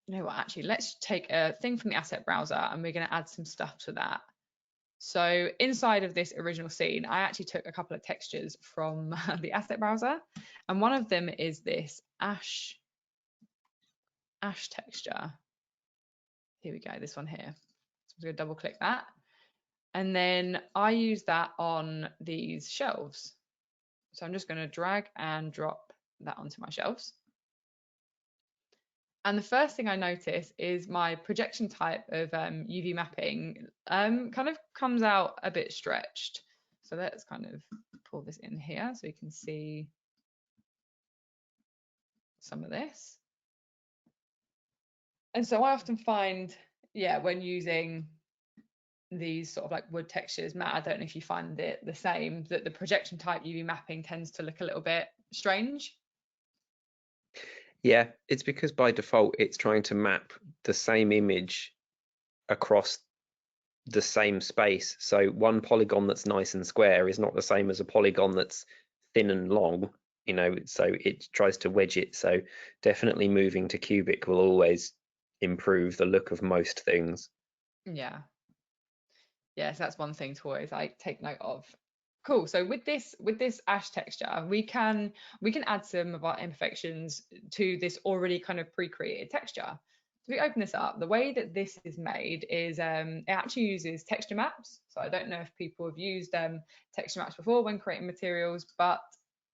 You know what, actually, let's take a thing from the asset browser and we're going to add some stuff to that. So inside of this original scene, I actually took a couple of textures from the asset browser, and one of them is this ash texture. Here we go, this one here. So I'm going to double click that. And then I use that on these shelves. So I'm just going to drag and drop that onto my shelves. And the first thing I notice is my projection type of UV mapping kind of comes out a bit stretched. So let's kind of pull this in here so you can see some of this. And so I often find, yeah, when using these sort of like wood textures, Matt, I don't know if you find it the same, that the projection type UV mapping tends to look a little bit strange. Yeah, it's because by default it's trying to map the same image across the same space. So one polygon that's nice and square is not the same as a polygon that's thin and long, you know, so it tries to wedge it. So definitely moving to cubic will always improve the look of most things. Yeah. Yes, that's one thing to always like take note of. Cool. So with this ash texture, we can add some of our imperfections to this already kind of pre-created texture. So if we open this up, the way that this is made is it actually uses texture maps. So I don't know if people have used texture maps before when creating materials, but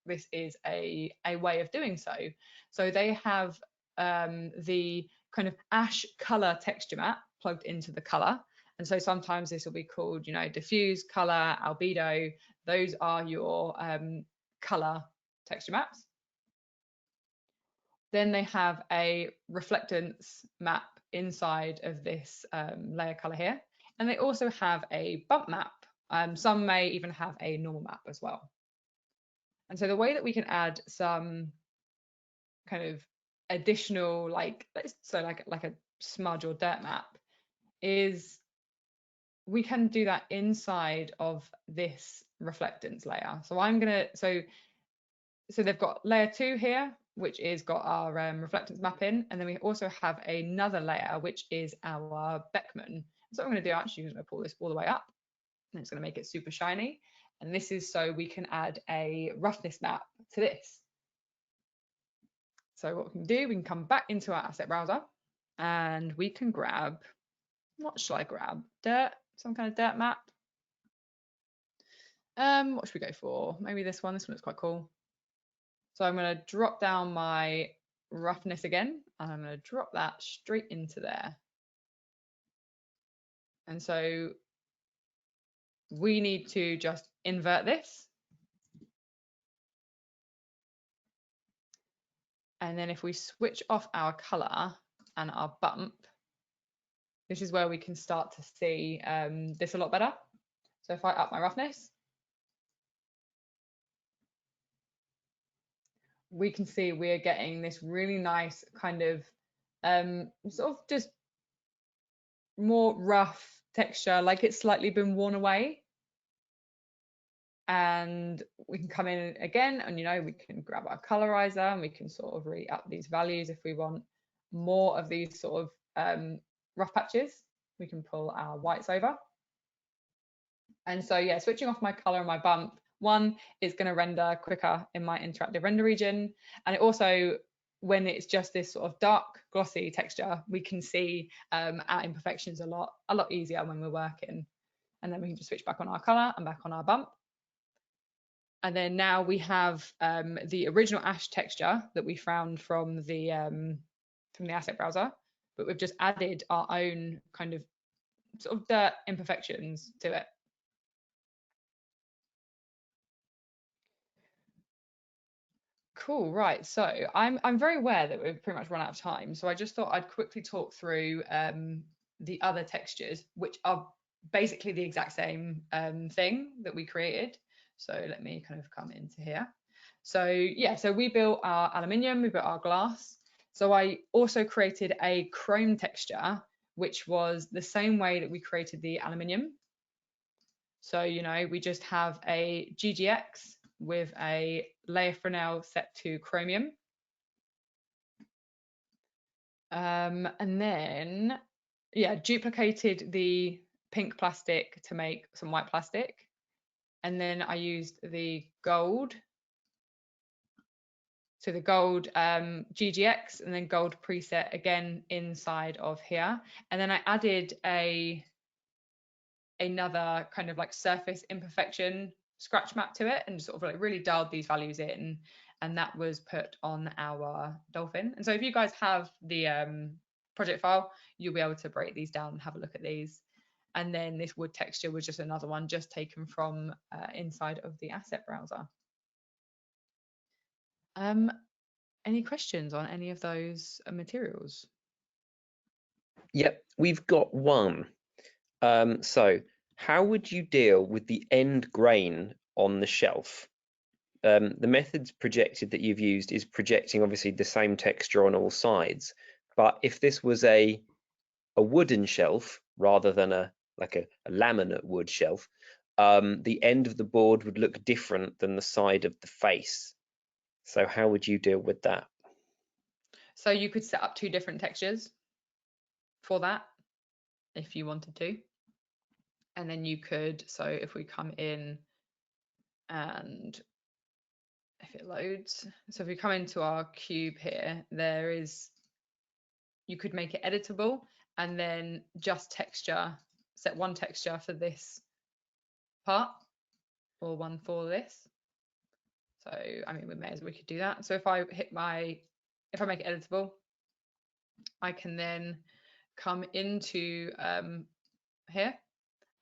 this is a way of doing so. So they have the kind of ash color texture map plugged into the color. And so sometimes this will be called, you know, diffuse, color, albedo. Those are your color texture maps. Then they have a reflectance map inside of this layer color here. And they also have a bump map. Some may even have a normal map as well. And so the way that we can add some kind of additional, like a smudge or dirt map, is we can do that inside of this reflectance layer. So I'm gonna, so they've got layer 2 here, which is got our reflectance map in, and then we also have another layer, which is our Beckman. So what I'm gonna do, actually, is gonna pull this all the way up, and it's gonna make it super shiny. And this is so we can add a roughness map to this. So what we can do, we can come back into our asset browser, and we can grab, what shall I grab? Dirt, some kind of dirt map. What should we go for? Maybe this one. This one looks quite cool. So I'm going to drop down my roughness again, and I'm going to drop that straight into there. And so we need to just invert this. And then if we switch off our color and our bump, this is where we can start to see this a lot better. So if I up my roughness, we can see we're getting this really nice kind of sort of just more rough texture, like it's slightly been worn away. And we can come in again, and we can grab our colorizer, and we can sort of re-up these values if we want more of these sort of rough patches. We can pull our whites over. And so yeah, switching off my color and my bump, one is going to render quicker in my interactive render region, and it also, when it's just this sort of dark glossy texture, we can see our imperfections a lot easier when we're working. And then we can just switch back on our color and back on our bump. And then now we have the original ash texture that we found from the asset browser, but we've just added our own kind of sort of dirt imperfections to it. Cool, right. So I'm very aware that we've pretty much run out of time. So I just thought I'd quickly talk through the other textures, which are basically the exact same thing that we created. So let me kind of come into here. So yeah, so we built our aluminium, we built our glass. So I also created a chrome texture, which was the same way that we created the aluminium. So, we just have a GGX with a layer Fresnel set to chromium. And then, yeah, duplicated the pink plastic to make some white plastic. And then I used the gold. So the gold GGX and then gold preset again inside of here. And then I added another kind of like surface imperfection scratch map to it, and sort of like really dialed these values in, and that was put on our dolphin. And so if you guys have the project file, you'll be able to break these down and have a look at these. And then this wood texture was just another one just taken from inside of the asset browser. Any questions on any of those materials? Yep, we've got one. So how would you deal with the end grain on the shelf? The methods projected that you've used is projecting obviously the same texture on all sides, but if this was a wooden shelf rather than a laminate wood shelf, the end of the board would look different than the side of the face. So how would you deal with that? So you could set up 2 different textures for that if you wanted to. And then you could, so if we come in and if it loads, so if we come into our cube here, you could make it editable and then just set one texture for this part or one for this. So I mean, we could do that. So if I make it editable, I can then come into here,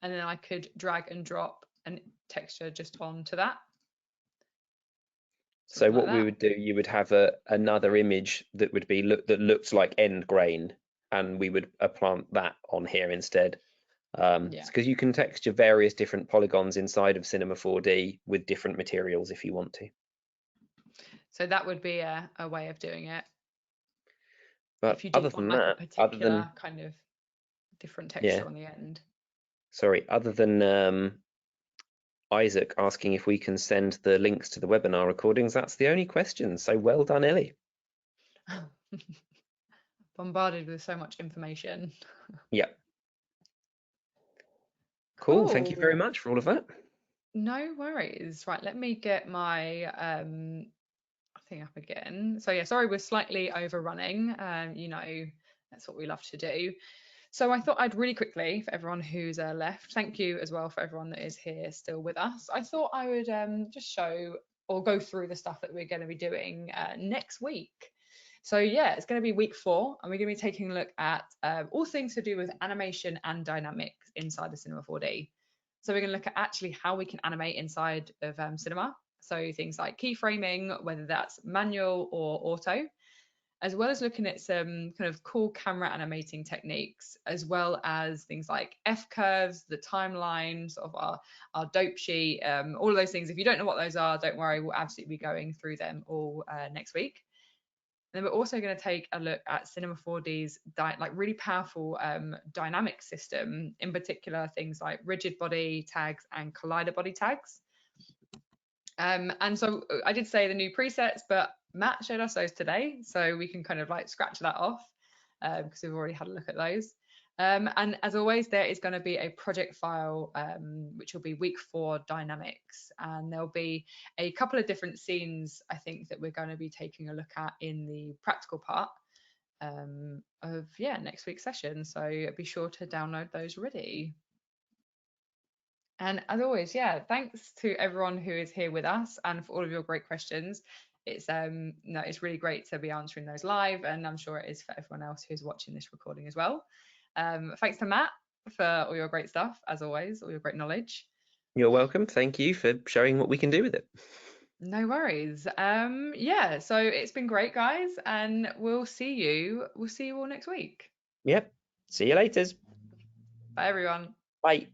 and then I could drag and drop a texture just onto that. So what we would do, you would have another image that would be that looks like end grain, and we would apply that on here instead. Because you can texture various different polygons inside of Cinema 4D with different materials if you want to. So that would be a way of doing it. But If you other did than want like a that, particular kind of different texture yeah, on the end. sorry, other than Isaac asking if we can send the links to the webinar recordings, that's the only question. So well done, Elly. Bombarded with so much information. Yep. Cool. Thank you very Cool. much for all of that. No worries. Right, let me get my thing up again. So yeah, sorry, we're slightly overrunning. You know, that's what we love to do. So I thought I'd really quickly, for everyone who's left, thank you as well for everyone that is here still with us. I thought I would just show or go through the stuff that we're going to be doing next week. So yeah, it's going to be week 4, and we're going to be taking a look at all things to do with animation and dynamics inside the Cinema 4D. So we're going to look at actually how we can animate inside of cinema. So things like keyframing, whether that's manual or auto, as well as looking at some kind of cool camera animating techniques, as well as things like F curves, the timelines of our dope sheet, all of those things. If you don't know what those are, don't worry, we'll absolutely be going through them all next week. Then we're also going to take a look at Cinema 4D's like really powerful dynamic system, in particular things like rigid body tags and collider body tags. And so I did say the new presets, but Matt showed us those today, so we can kind of like scratch that off because we've already had a look at those. And as always, there is going to be a project file, which will be week 4 dynamics. And there'll be a couple of different scenes, I think, that we're going to be taking a look at in the practical part of, yeah, next week's session. So be sure to download those ready. And as always, yeah, thanks to everyone who is here with us and for all of your great questions. It's no, it's really great to be answering those live, and I'm sure it is for everyone else who's watching this recording as well. Thanks to Matt for all your great stuff, as always, all your great knowledge. You're welcome. Thank you for showing what we can do with it. No worries. Yeah, so it's been great, guys, and we'll see you all next week. Yep. See you later. Bye, everyone. Bye.